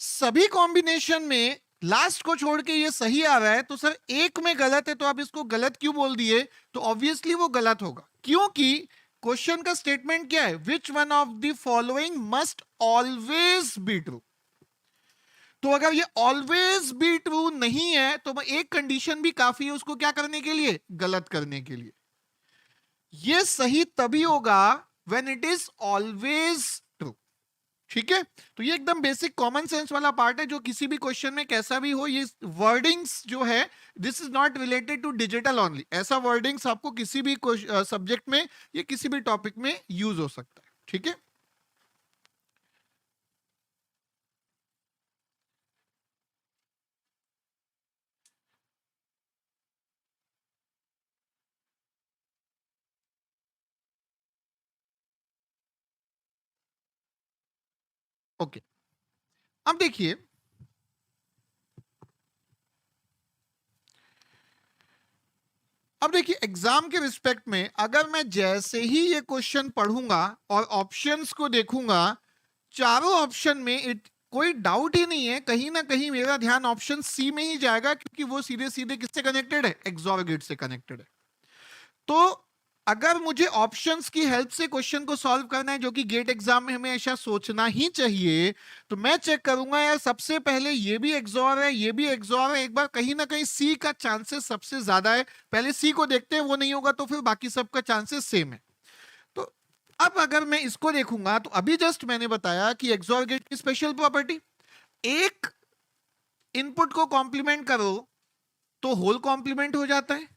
सभी कॉम्बिनेशन में लास्ट को छोड़ के ये सही आ रहा है, तो सर एक में गलत है तो आप इसको गलत क्यों बोल दिए? तो ऑब्वियसली वो गलत होगा, क्योंकि क्वेश्चन का स्टेटमेंट क्या है? Which one of the following must always be true. तो अगर ये ऑलवेज बी ट्रू नहीं है तो एक कंडीशन भी काफी है उसको क्या करने के लिए? गलत करने के लिए। ये सही तभी होगा when it is always true. ठीक है, तो ये एकदम बेसिक कॉमन सेंस वाला पार्ट है जो किसी भी क्वेश्चन में कैसा भी हो, ये वर्डिंग्स जो है this is not related to digital only, ऐसा वर्डिंग्स आपको किसी भी सब्जेक्ट में या किसी भी टॉपिक में यूज हो सकता है। ठीक है, ओके। अब देखिए, अब देखिए एग्जाम के रिस्पेक्ट में अगर मैं जैसे ही ये क्वेश्चन पढ़ूंगा और ऑप्शंस को देखूंगा, चारों ऑप्शन में कोई डाउट ही नहीं है, कहीं ना कहीं मेरा ध्यान ऑप्शन सी में ही जाएगा, क्योंकि वो सीधे सीधे किससे कनेक्टेड है? एक्सॉर गेट से कनेक्टेड है। तो अगर मुझे ऑप्शंस की हेल्प से क्वेश्चन को सॉल्व करना है, जो कि गेट एग्जाम में हमेशा सोचना ही चाहिए, तो मैं चेक करूंगा यार सबसे पहले ये भी एक्सॉर है, ये भी एक्सॉर है, एक बार कहीं ना कहीं सी का चांसेस सबसे ज्यादा है, पहले सी को देखते हैं, वो नहीं होगा तो फिर बाकी सबका चांसेस सेम है। तो अब अगर मैं इसको देखूंगा तो अभी जस्ट मैंने बताया कि एक्सॉर गेट की स्पेशल प्रॉपर्टी, एक इनपुट को कॉम्प्लीमेंट करो तो होल कॉम्प्लीमेंट हो जाता है।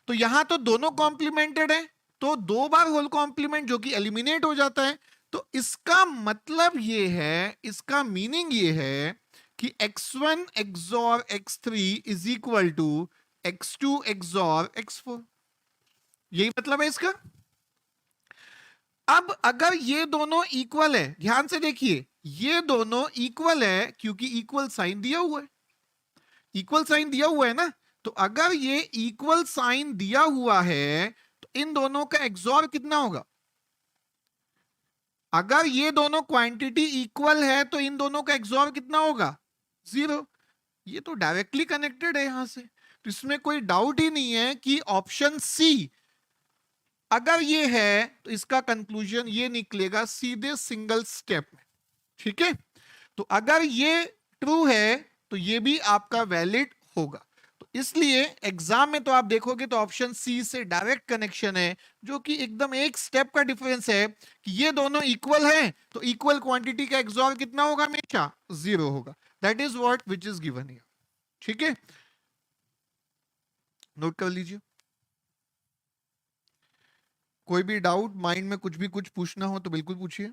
तो यहां तो दोनों कॉम्प्लीमेंटेड है, तो दो बार होल कॉम्प्लीमेंट जो कि एलिमिनेट हो जाता है। तो इसका मतलब ये है, इसका मीनिंग ये है कि x1 XOR x3 is equal to x2 XOR x4, यही मतलब है इसका। अब अगर ये दोनों इक्वल है, ध्यान से देखिए, ये दोनों इक्वल है क्योंकि इक्वल साइन दिया हुआ है, इक्वल साइन दिया हुआ है ना। तो अगर ये इक्वल साइन दिया हुआ है तो इन दोनों का एक्सॉर कितना होगा? अगर ये दोनों क्वांटिटी इक्वल है तो इन दोनों का एक्सॉर कितना होगा? 0। ये तो डायरेक्टली कनेक्टेड है यहां से, तो इसमें कोई डाउट ही नहीं है कि ऑप्शन सी अगर ये है तो इसका कंक्लूजन ये निकलेगा सीधे सिंगल स्टेप में। ठीक है, तो अगर ये ट्रू है तो ये भी आपका वैलिड होगा। तो इसलिए एग्जाम में तो आप देखोगे तो ऑप्शन सी से डायरेक्ट कनेक्शन है, जो कि एकदम एक स्टेप का डिफरेंस है कि ये दोनों इक्वल हैं तो इक्वल क्वांटिटी का एक्सॉर कितना होगा? हमेशा 0 होगा। That is what which is given here. ठीक है, नोट कर लीजिए। कोई भी डाउट माइंड में कुछ भी कुछ पूछना हो तो बिल्कुल पूछिए।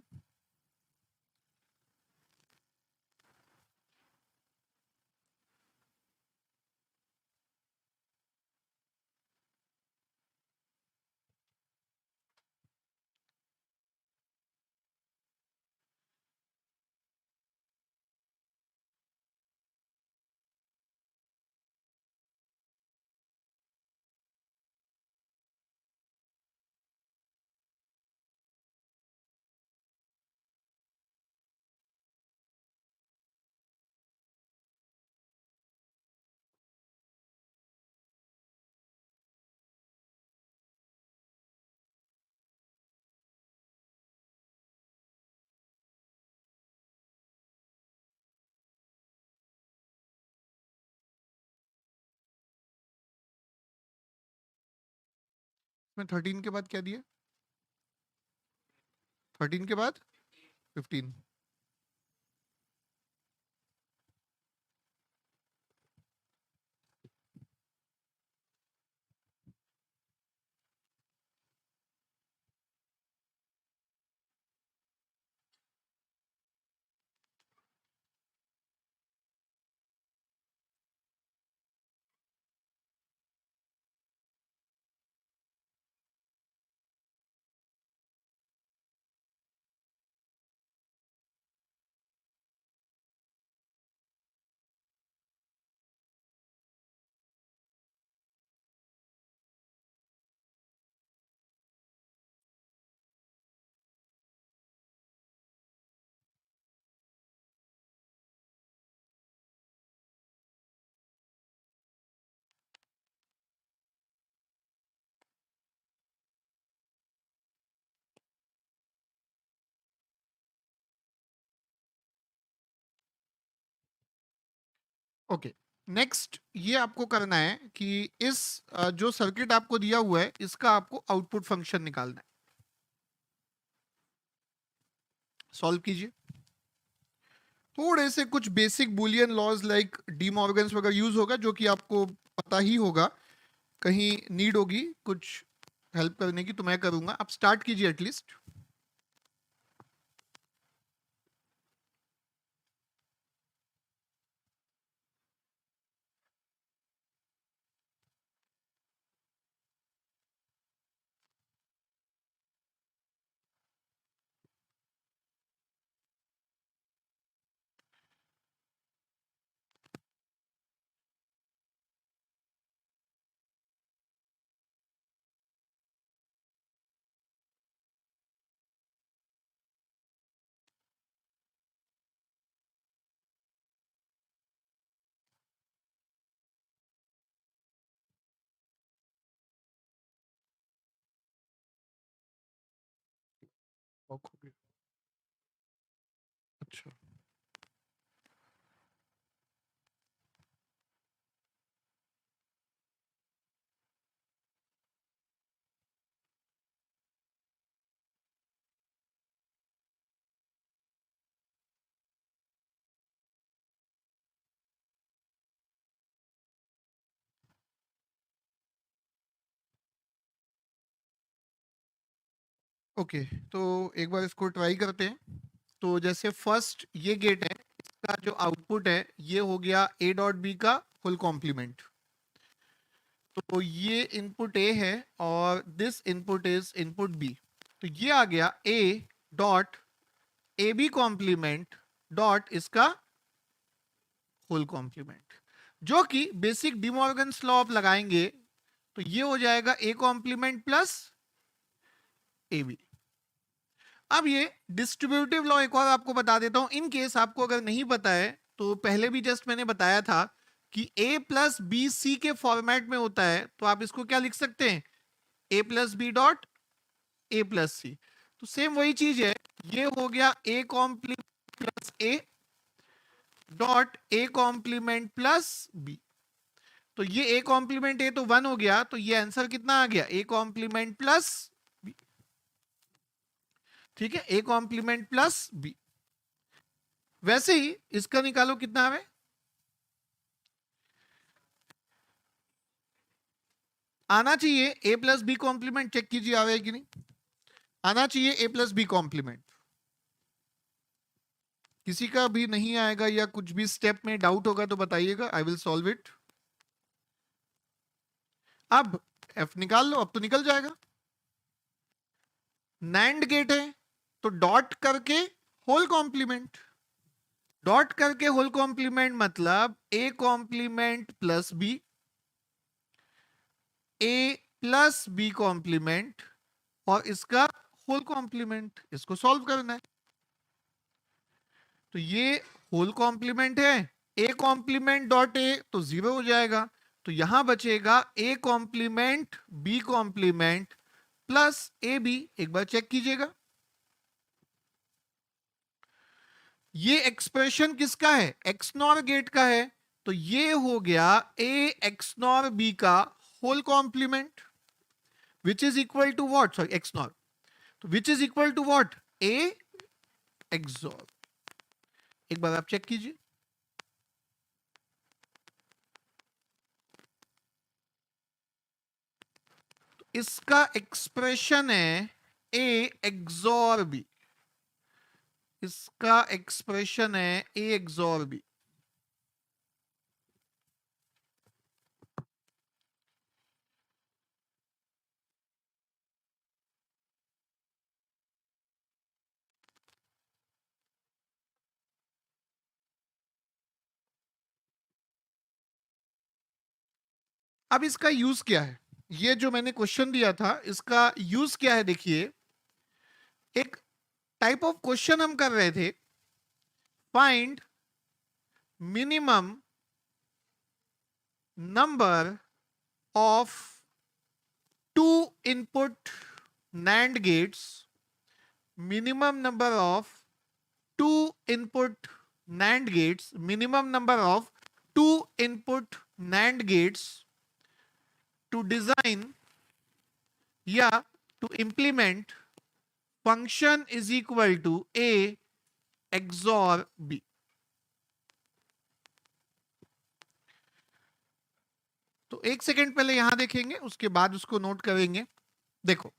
मैं 13 के बाद क्या दिया? 13 के बाद 15। ओके, नेक्स्ट ये आपको करना है कि इस जो सर्किट आपको दिया हुआ है इसका आपको आउटपुट फंक्शन निकालना है। सॉल्व कीजिए। थोड़े से कुछ basic Boolean laws like De Morgan's वगैरह यूज होगा, जो कि आपको पता ही होगा। कहीं नीड होगी कुछ हेल्प करने की तो मैं करूंगा। आप स्टार्ट कीजिए एटलीस्ट। अच्छा, ओके, तो एक बार इसको ट्राई करते हैं। तो जैसे फर्स्ट ये गेट है, इसका जो आउटपुट है ये हो गया ए डॉट बी का फुल कॉम्प्लीमेंट। तो ये इनपुट ए है और this input is input B. तो ये आ गया A dot A B complement dot इसका फुल कॉम्प्लीमेंट, जो कि बेसिक डिमॉर्गन्स लॉ आप लगाएंगे तो ये हो जाएगा A complement plus A B. अब ये डिस्ट्रीब्यूटिव लॉ एक और आपको बता देता हूं, इन केस आपको अगर नहीं पता है तो पहले भी जस्ट मैंने बताया था कि a प्लस बी सी के फॉर्मेट में होता है, तो आप इसको क्या लिख सकते हैं, a plus B dot a plus C. तो सेम वही चीज है, ये हो गया a complement plus a dot a complement plus b। तो ये a कॉम्प्लीमेंट a तो 1 हो गया, तो ये आंसर कितना आ गया, a कॉम्प्लीमेंट प्लस b। ठीक है, a कॉम्प्लीमेंट प्लस b। वैसे ही इसका निकालो कितना है, आना चाहिए a plus B complement, check कीजिए आ रहा है कि नहीं, आना चाहिए a प्लस बी कॉम्प्लीमेंट। किसी का भी नहीं आएगा या कुछ भी स्टेप में डाउट होगा तो बताइएगा, आई विल सॉल्व इट। अब f निकाल लो, अब तो निकल जाएगा। नैंड गेट है तो डॉट करके होल कॉम्प्लीमेंट, डॉट करके होल कॉम्प्लीमेंट मतलब a complement plus b, a plus b complement और इसका होल कॉम्प्लीमेंट, इसको सॉल्व करना है। तो ये होल कॉम्प्लीमेंट है, a कॉम्प्लीमेंट डॉट a तो 0 हो जाएगा, तो यहां बचेगा a complement b complement plus A B. एक बार चेक कीजिएगा, ये एक्सप्रेशन किसका है, एक्स नॉर गेट का है, तो ये हो गया a एक्स नॉर b का whole complement which is equal to what, sorry X NOR, तो which is equal to what, a XOR. एक बार आप चेक कीजिए, तो इसका एक्सप्रेशन है a एक्सॉर b, इसका एक्सप्रेशन है a एक्सॉर b। अब इसका यूज क्या है, ये जो मैंने क्वेश्चन दिया था इसका यूज क्या है, देखिए एक टाइप ऑफ क्वेश्चन हम कर रहे थे, find minimum number of two input NAND gates, minimum number of two input NAND gates, minimum number of two input NAND gates to design या to implement function is equal to A XOR B। तो एक सेकेंड पहले यहां देखेंगे, उसके बाद उसको नोट करेंगे। देखो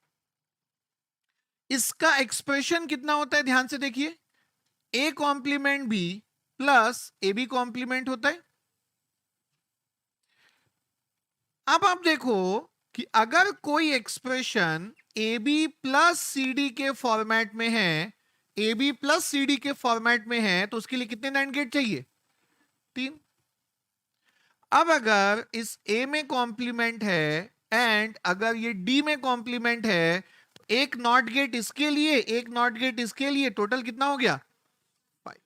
इसका एक्सप्रेशन कितना होता है, ध्यान से देखिए, a complement b plus A B complement होता है। अब आप देखो कि अगर कोई expression A B plus C D के फॉर्मेट में है, A B plus C D के फॉर्मेट में है, तो उसके लिए कितने NAND गेट चाहिए, 3। अब अगर इस ए में कॉम्प्लीमेंट है एंड अगर ये डी में कॉम्प्लीमेंट है, तो एक नॉट गेट इसके लिए, एक नॉट गेट इसके लिए, टोटल कितना हो गया, 5।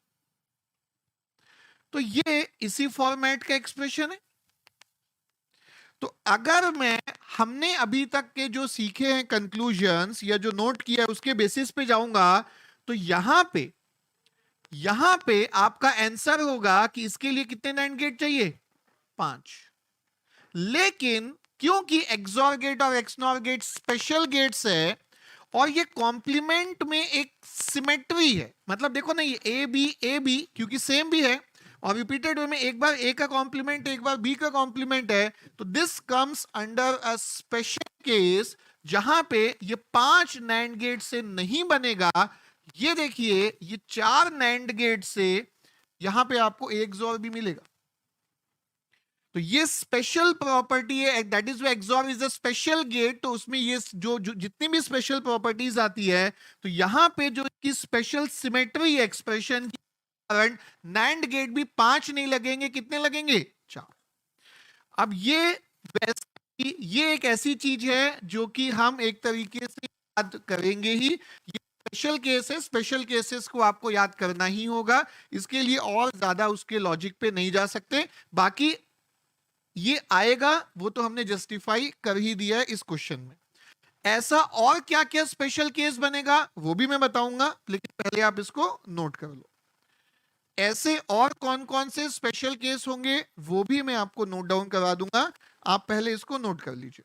तो ये इसी फॉर्मेट का एक्सप्रेशन है। तो अगर मैं, हमने अभी तक के जो सीखे हैं कंक्लूजन्स या जो नोट किया है उसके बेसिस पे जाऊंगा, तो यहां पे आपका आंसर होगा कि इसके लिए कितने NAND गेट चाहिए, 5। लेकिन क्योंकि एक्सॉर गेट और एक्सनॉर गेट स्पेशल गेट्स है और ये कॉम्प्लीमेंट में एक सिमेट्री है, मतलब देखो ना ये ए बी क्योंकि सेम भी है और रिपीटेड वे में एक बार ए का कॉम्प्लीमेंट एक बार बी का कॉम्प्लीमेंट है, तो this comes under a special case जहां पे ये 5 NAND गेट से नहीं बनेगा। ये देखिए ये 4 NAND गेट से यहां पे आपको ए एक्सॉर भी मिलेगा। तो ये स्पेशल प्रॉपर्टी है, that is XOR is a special gate, तो उसमें ये जो जितनी भी स्पेशल प्रॉपर्टीज आती है, तो यहां पे जो इसकी स्पेशल सिमेट्री एक्सप्रेशन की कारण NAND गेट भी 5 नहीं लगेंगे, कितने लगेंगे, 4। अब ये एक ऐसी चीज है जो कि हम एक तरीके से याद करेंगे ही, ये स्पेशल केस है, स्पेशल केसेस को आपको याद करना ही होगा, इसके लिए और ज्यादा उसके लॉजिक पे नहीं जा सकते। बाकी ये आएगा वो तो हमने जस्टिफाई कर ही दिया है इस क्वेश्चन में। ऐसा और क्या क्या स्पेशल केस बनेगा वो भी मैं बताऊंगा, लेकिन पहले आप इसको नोट कर लो। ऐसे और कौन कौन से स्पेशल केस होंगे वो भी मैं आपको नोट डाउन करवा दूंगा, आप पहले इसको नोट कर लीजिए।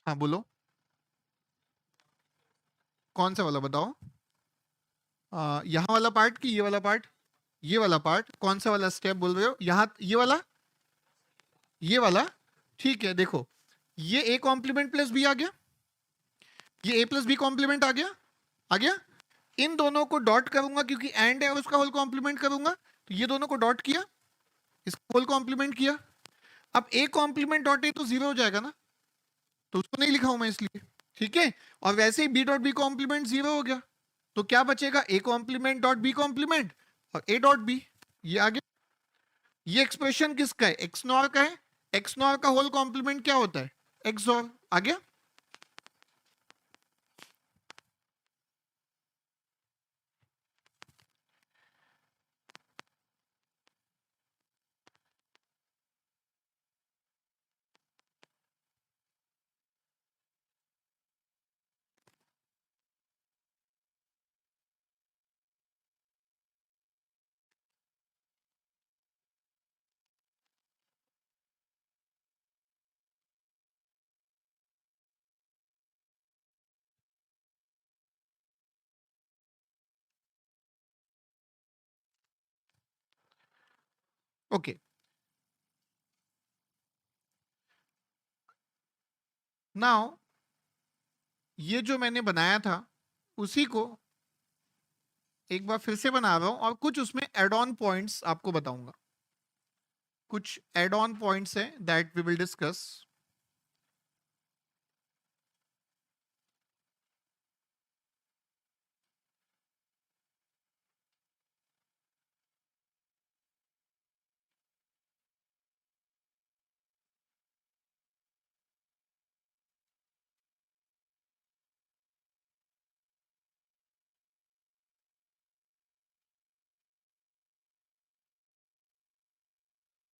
हाँ बोलो, कौन सा वाला बताओ? यहाँ वाला पार्ट कि ये वाला पार्ट? ये वाला पार्ट, कौन सा वाला स्टेप बोल रहे हो? यहाँ ये वाला, ये वाला। ठीक है, देखो ये ए कॉम्प्लीमेंट प्लस बी आ गया, ये ए प्लस बी कॉम्प्लीमेंट आ गया, आ गया। इन दोनों को डॉट करूंगा क्योंकि एंड है और उसका होल कॉम्प्लीमेंट करूंगा, तो ये दोनों को डॉट किया, इसका होल कॉम्प्लीमेंट किया। अब ए कॉम्प्लीमेंट डॉट ए तो जीरो हो जाएगा ना, तो उसको नहीं लिखा हूं मैं इसलिए। ठीक है, और वैसे ही B dot B complement zero हो गया, तो क्या बचेगा? A complement dot B complement और ए डॉट बी, ये आ गया। ये एक्सप्रेशन किसका है? एक्स नॉर का है। एक्स नॉर का होल कॉम्प्लीमेंट क्या होता है? एक्स और, आ गया। ओके, नाउ ये जो मैंने बनाया था उसी को एक बार फिर से बना रहा हूं और कुछ उसमें एड ऑन पॉइंट्स आपको बताऊंगा। कुछ एड ऑन पॉइंट्स हैं that we will discuss.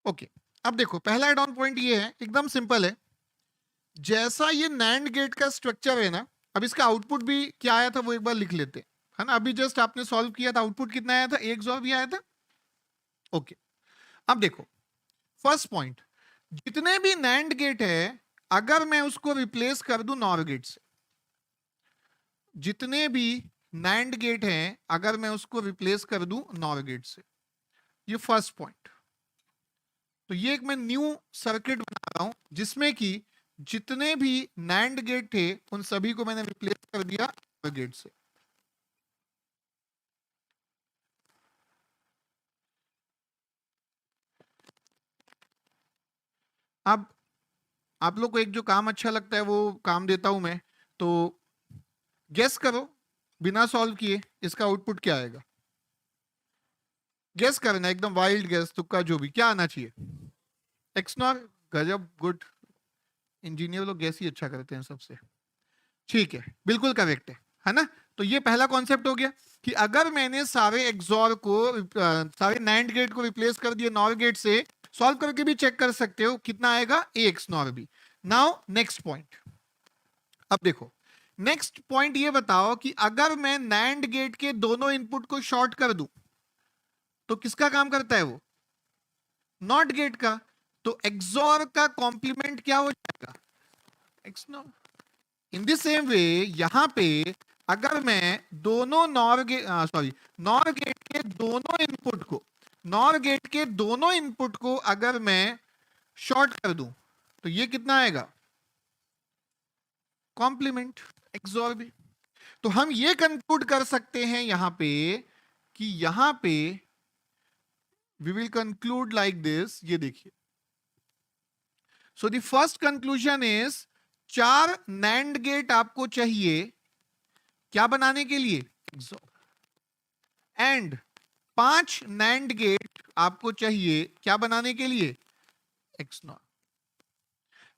Okay, अब देखो पहला एड ऑन पॉइंट ये है, एकदम सिंपल है। जैसा ये नैंड गेट का स्ट्रक्चर है ना, अब इसका आउटपुट भी क्या आया था वो एक बार लिख लेते हैं, है ना। अभी जस्ट आपने सॉल्व किया था, आउटपुट कितना आया था? एक XOR भी आया था। ओके, अब देखो फर्स्ट पॉइंट, जितने भी नैंड गेट है अगर मैं उसको रिप्लेस कर दूं नॉर गेट से, जितने भी नैंड गेट हैं अगर मैं उसको रिप्लेस कर दूं नॉर गेट से, ये फर्स्ट पॉइंट। तो ये एक मैं न्यू सर्किट बना रहा हूं जिसमें कि जितने भी नैंड गेट थे उन सभी को मैंने रिप्लेस कर दिया नॉर गेट से। अब आप लोग को एक जो काम अच्छा लगता है वो काम देता हूं मैं, तो गेस करो बिना सॉल्व किए इसका आउटपुट क्या आएगा? गेस करना, एकदम वाइल्ड गेस, तुक्का जो भी, क्या आना चाहिए? एक्स नॉर, गजब, गुड। इंजीनियर लोग गैस ही अच्छा करते हैं सबसे। ठीक है, बिल्कुल करेक्ट है ना। तो ये पहला कॉन्सेप्ट हो गया कि अगर मैंने सारे एक्सॉर को सारे नैंड गेट को रिप्लेस कर दिया नॉर गेट से, सॉल्व करके भी चेक कर सकते हो कितना आएगा, A XNOR B. Now next point, अब देखो नेक्स्ट पॉइंट ये बताओ कि अगर मैं नैंड गेट के दोनों इनपुट को शॉर्ट कर दूं, तो किसका काम करता है वो? नॉट गेट का। तो एक्सॉर का कॉम्प्लीमेंट क्या हो जाएगा? XNOR. In the same way यहां पे अगर मैं दोनों नॉर गेट के दोनों इनपुट को अगर मैं शॉर्ट कर दूं तो ये कितना आएगा? कॉम्प्लीमेंट। एक्सॉर भी। तो हम ये कंक्लूड कर सकते हैं यहां पे कि यहां पे we will conclude like this. ये देखिए, so the first conclusion is 4 NAND gate आपको चाहिए क्या बनाने के लिए? एक्सॉर। एंड 5 नैंड गेट आपको चाहिए क्या बनाने के लिए? XNOR.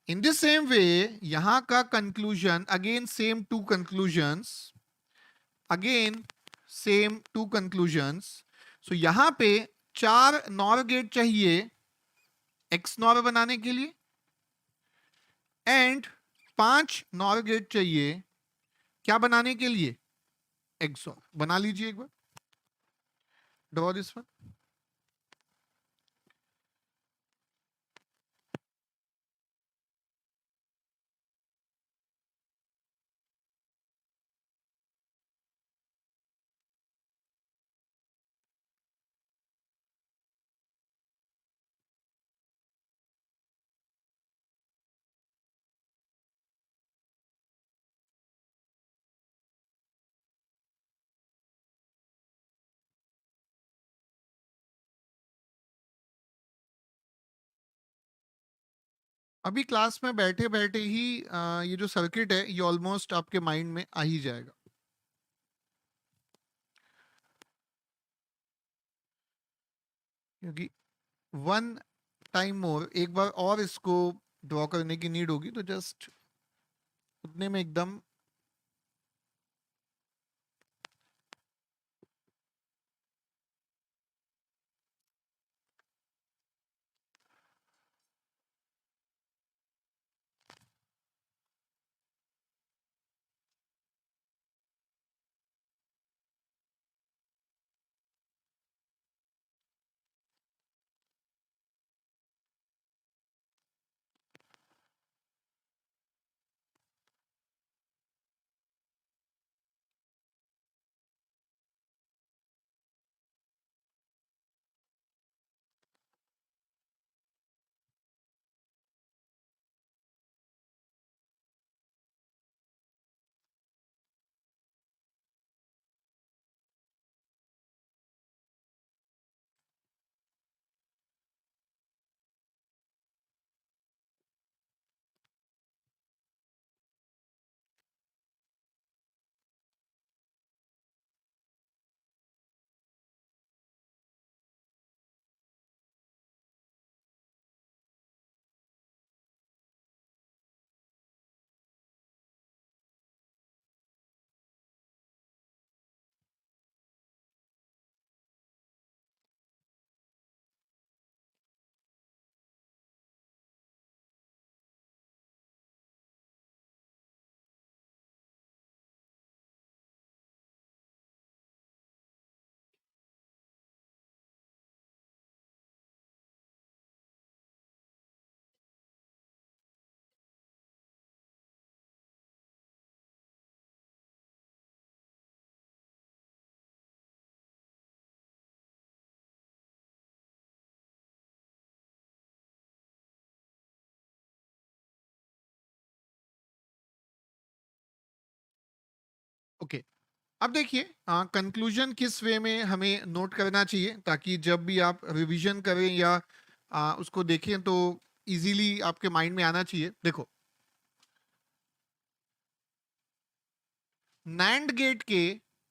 In the same way यहां का conclusion again same two conclusions, again same two conclusions. So यहां पे 4 नॉर गेट चाहिए एक्सनॉर बनाने के लिए एंड 5 नॉर गेट चाहिए क्या बनाने के लिए? एक्सॉर। बना लीजिए एक बार, ड्रॉ दिस वन। अभी क्लास में बैठे बैठे ही ये जो सर्किट है ये ऑलमोस्ट आपके माइंड में आ ही जाएगा, क्योंकि वन टाइम मोर, एक बार और इसको ड्रॉ करने की नीड होगी, तो जस्ट उतने में एकदम ओके। अब देखिए कंक्लूजन किस वे में हमें नोट करना चाहिए ताकि जब भी आप रिवीजन करें या उसको देखें तो इजीली आपके माइंड में आना चाहिए। देखो, नैंड गेट के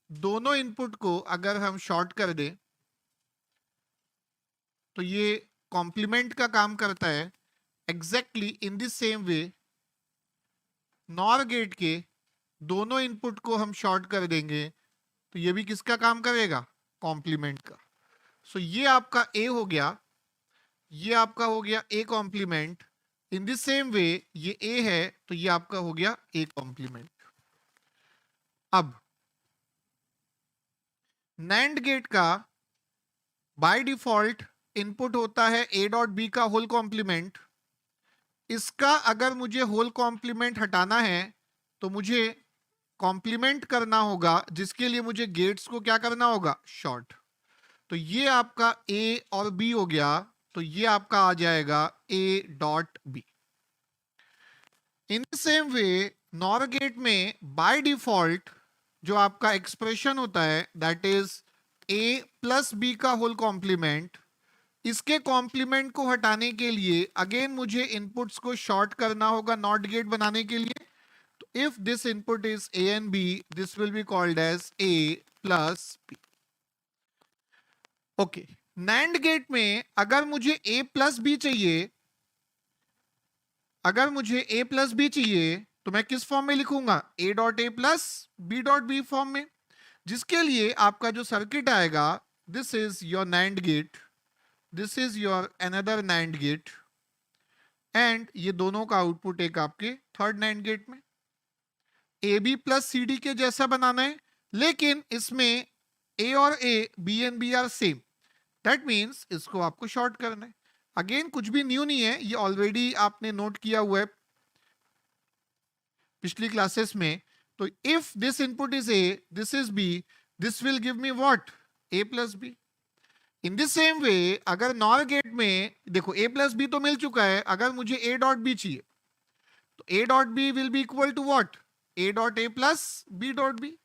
दोनों इनपुट को अगर हम शॉर्ट कर दें तो ये कॉम्प्लीमेंट का काम करता है। Exactly in this same way NOR gate के दोनों इनपुट को हम शॉर्ट कर देंगे तो ये भी किसका काम करेगा? कॉम्प्लीमेंट का। सो ये आपका ए हो गया, ये आपका हो गया A complement. In this same way ये ए है तो ये आपका हो गया ए कॉम्प्लीमेंट। अब नैंड गेट का बाय डिफॉल्ट इनपुट होता है ए डॉट बी का होल कॉम्प्लीमेंट। इसका अगर मुझे होल कॉम्प्लीमेंट हटाना है तो मुझे कॉम्प्लीमेंट करना होगा, जिसके लिए मुझे गेट्स को क्या करना होगा, शॉर्ट। तो ये आपका ए और बी हो गया, तो ये आपका आ जाएगा A dot B. In the same way NOR gate में बाय डिफॉल्ट जो आपका एक्सप्रेशन होता है that is A plus B का होल कॉम्प्लीमेंट, इसके कॉम्प्लीमेंट को हटाने के लिए अगेन मुझे इनपुट्स को शॉर्ट करना होगा नॉट गेट बनाने के लिए। तो if this input is A and B, this will be called as A plus B. Okay, NAND gate में अगर मुझे ए प्लस बी चाहिए, अगर मुझे ए प्लस बी चाहिए तो मैं किस फॉर्म में लिखूंगा, A dot A plus B dot B form में, जिसके लिए आपका जो सर्किट आएगा, this is your NAND gate, this is your another NAND gate, and ये दोनों का आउटपुट एक आपके थर्ड नैंड गेट में। A B plus C D के जैसा बनाना है, लेकिन इसमें ए और A, B and B are same, that means इसको आपको शॉर्ट करना है। अगेन कुछ भी न्यू नहीं है, ये ऑलरेडी आपने नोट किया हुआ है पिछली क्लासेस में। तो if this input is A, this is B, this will give me what, A plus B. In this same way अगर नॉर गेट में देखो ए प्लस बी तो मिल चुका है, अगर मुझे ए डॉट बी चाहिए तो A dot B will be equal to what, A dot A plus B dot B.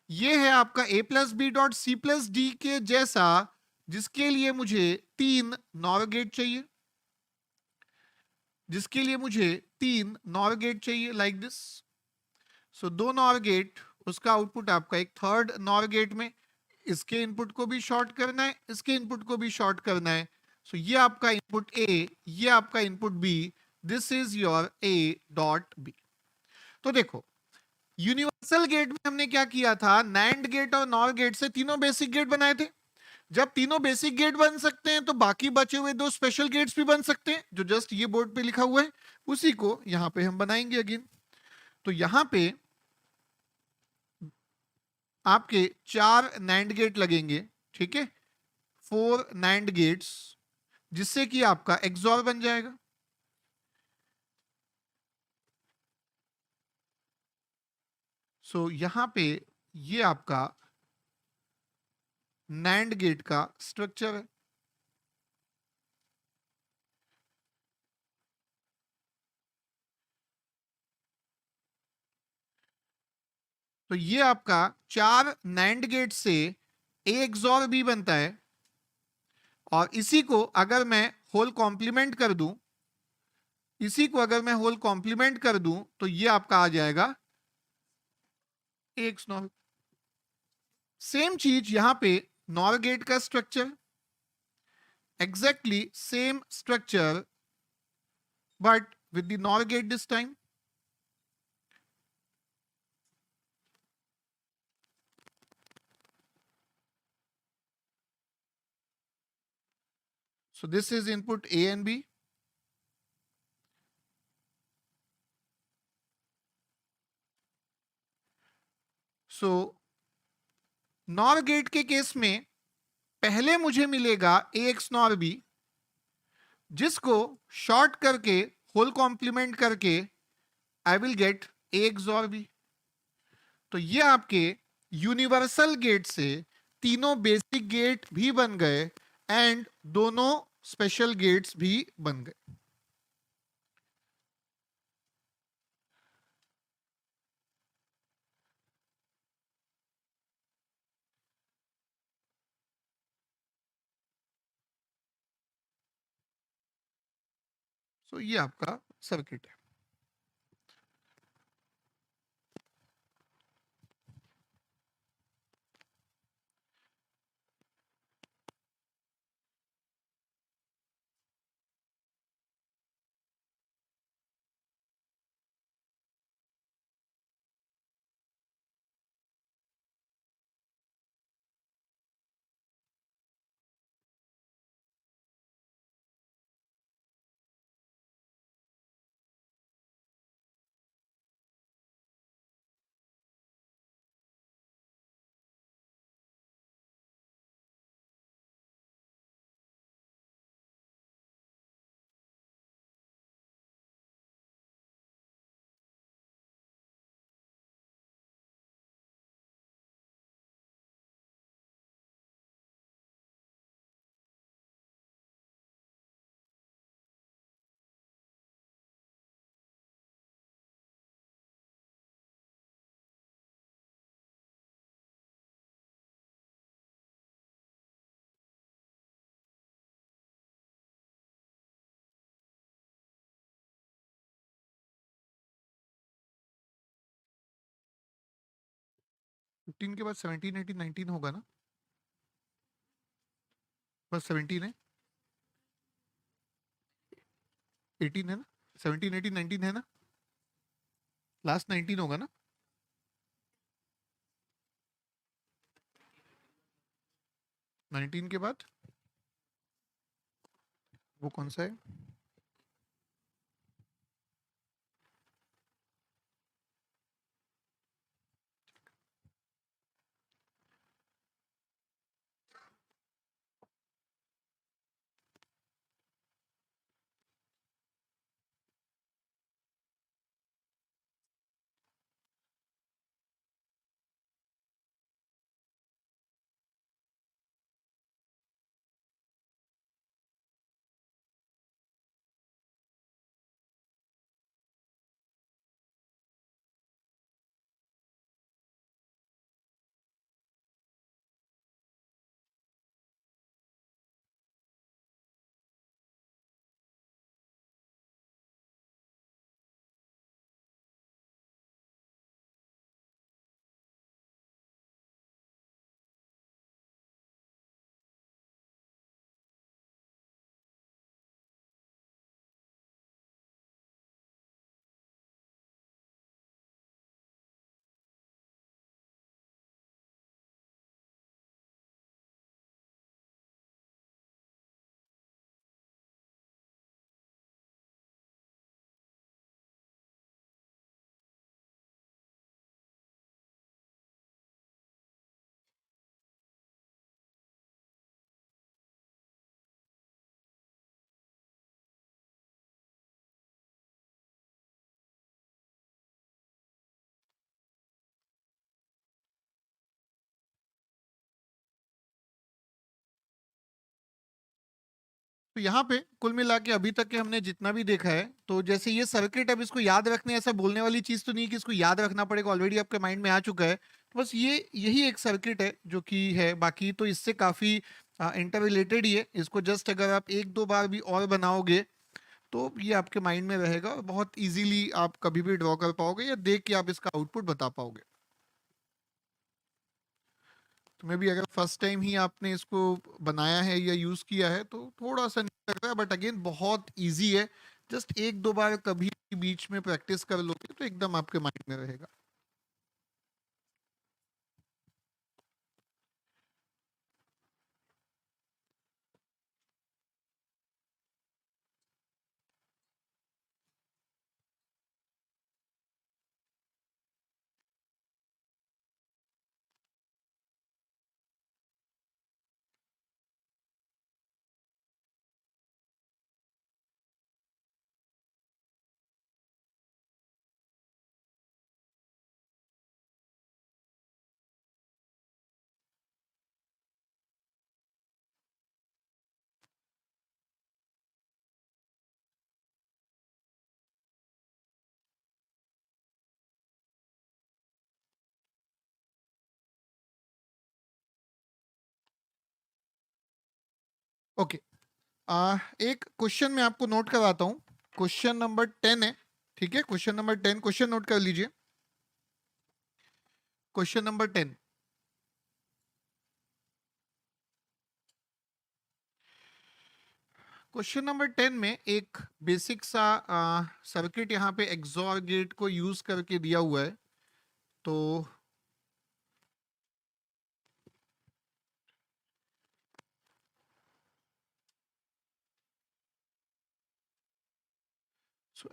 ये है आपका A plus B dot C plus D के जैसा, जिसके लिए मुझे 3 नॉर गेट चाहिए, जिसके लिए मुझे 3 नॉर गेट चाहिए like this. So 2 NOR gate, उसका आउटपुट आपका एक थर्ड नॉर गेट में, इसके इनपुट को भी शॉर्ट करना है, इसके इनपुट को भी शॉर्ट करना है। सो ये आपका इनपुट ए, ये आपका input B, this is your A dot B. तो देखो यूनिवर्सल गेट में हमने क्या किया था, नैंड गेट और नॉर गेट से तीनों बेसिक गेट बनाए थे। जब तीनों बेसिक गेट बन सकते हैं तो बाकी बचे हुए 2 स्पेशल गेट्स भी बन सकते हैं, जो जस्ट ये बोर्ड पे लिखा हुआ है उसी को यहां पे हम बनाएंगे अगेन। तो यहां पे आपके 4 नैंड गेट लगेंगे, ठीक है, 4 नैंड गेट्स, जिससे कि आपका एक्सॉर बन जाएगा। सो यहां पे ये आपका नैंड गेट का स्ट्रक्चर है। तो ये आपका 4 नैंड गेट से ए एक्सॉर बी बनता है, और इसी को अगर मैं होल कॉम्प्लीमेंट कर दूं, इसी को अगर मैं होल कॉम्प्लीमेंट कर दूं तो ये आपका आ जाएगा एक्स नॉर। सेम चीज यहां पे नॉर गेट का structure, exactly same structure but with the NOR gate this time. So this is input A and B. So NOR gate के केस में पहले मुझे मिलेगा ए एक्स नॉर बी, जिसको शॉर्ट करके होल कॉम्प्लीमेंट करके I will get A XOR B. तो ये आपके यूनिवर्सल गेट से तीनों बेसिक गेट भी बन गए एंड दोनों स्पेशल गेट्स भी बन गए। सो ये आपका सर्किट है। 15 के बाद 17, 18, 19 होगा ना? बस 17 है, 18 है ना, 17, 18, 19 है ना, लास्ट 19 होगा ना? 19 के बाद वो कौन सा है? तो यहाँ पे कुल मिला के अभी तक के हमने जितना भी देखा है, तो जैसे ये सर्किट, अब इसको याद रखने ऐसा बोलने वाली चीज तो नहीं कि इसको याद रखना पड़ेगा, ऑलरेडी आपके माइंड में आ चुका है। तो बस ये यही एक सर्किट है जो कि है, बाकी तो इससे काफी इंटर रिलेटेड ही है। इसको जस्ट अगर आप एक दो बार भी और बनाओगे तो ये आपके माइंड में रहेगा और बहुत इजीली आप कभी भी ड्रॉ कर पाओगे या देख के आप इसका आउटपुट बता पाओगे। तो मे भी अगर फर्स्ट टाइम ही आपने इसको बनाया है या यूज किया है तो थोड़ा सा नहीं लग रहा है, बट अगेन बहुत इजी है। जस्ट एक दो बार कभी बीच में प्रैक्टिस कर लोगे तो एकदम आपके माइंड में रहेगा। ओके, एक क्वेश्चन मैं आपको नोट करवाता हूँ। क्वेश्चन नंबर 10 है, ठीक है? क्वेश्चन नंबर 10, क्वेश्चन नोट कर लीजिए। क्वेश्चन नंबर 10, क्वेश्चन नंबर 10 में एक बेसिक सा सर्किट यहाँ पे एक्सॉर गेट को यूज करके दिया हुआ है। तो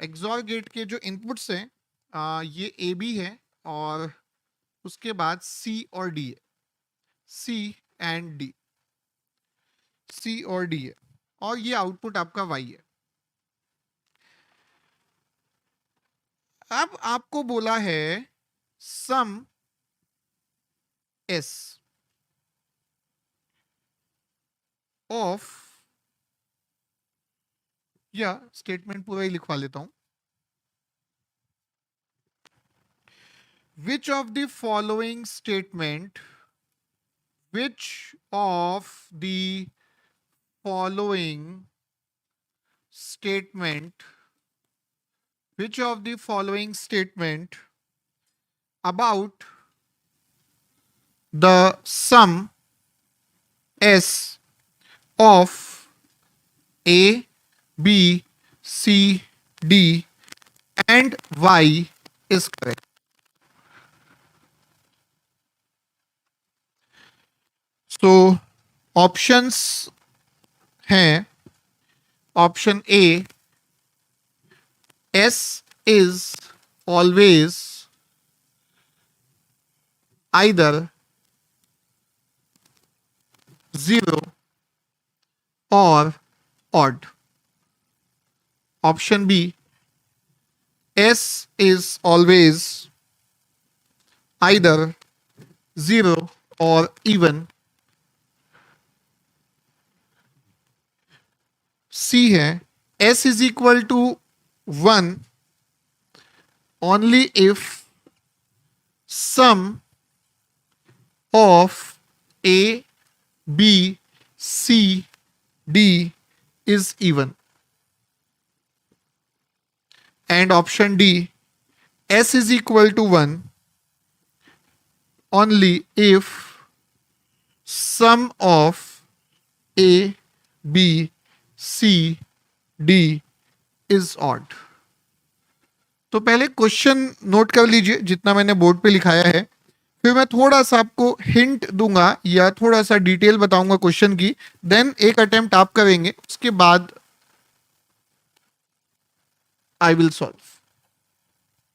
एक्सॉर गेट के जो इनपुट्स हैं, ये ए बी है और उसके बाद सी और डी है, सी एंड डी, सी और डी है, और ये आउटपुट आपका वाई है। अब आपको बोला है सम एस ऑफ, या स्टेटमेंट पूरा ही लिखवा लेता हूं, विच of the following statement, which of the following statement, which of the following statement about the sum S of A, B, C, D and Y is correct. So options हैं, option A, S is always either 0 or odd. Option B, S is always either 0 or even. C है, S is equal to 1 only if sum of A, B, C, D is even. And option D, S is equal to 1 only if sum of A, B, C, D is odd. तो पहले क्वेश्चन नोट कर लीजिए जितना मैंने बोर्ड पे लिखाया है, फिर मैं थोड़ा सा आपको हिंट दूंगा या थोड़ा सा डिटेल बताऊंगा क्वेश्चन की, देन एक अटेम्प्ट आप करेंगे, उसके बाद आई विल सॉल्व.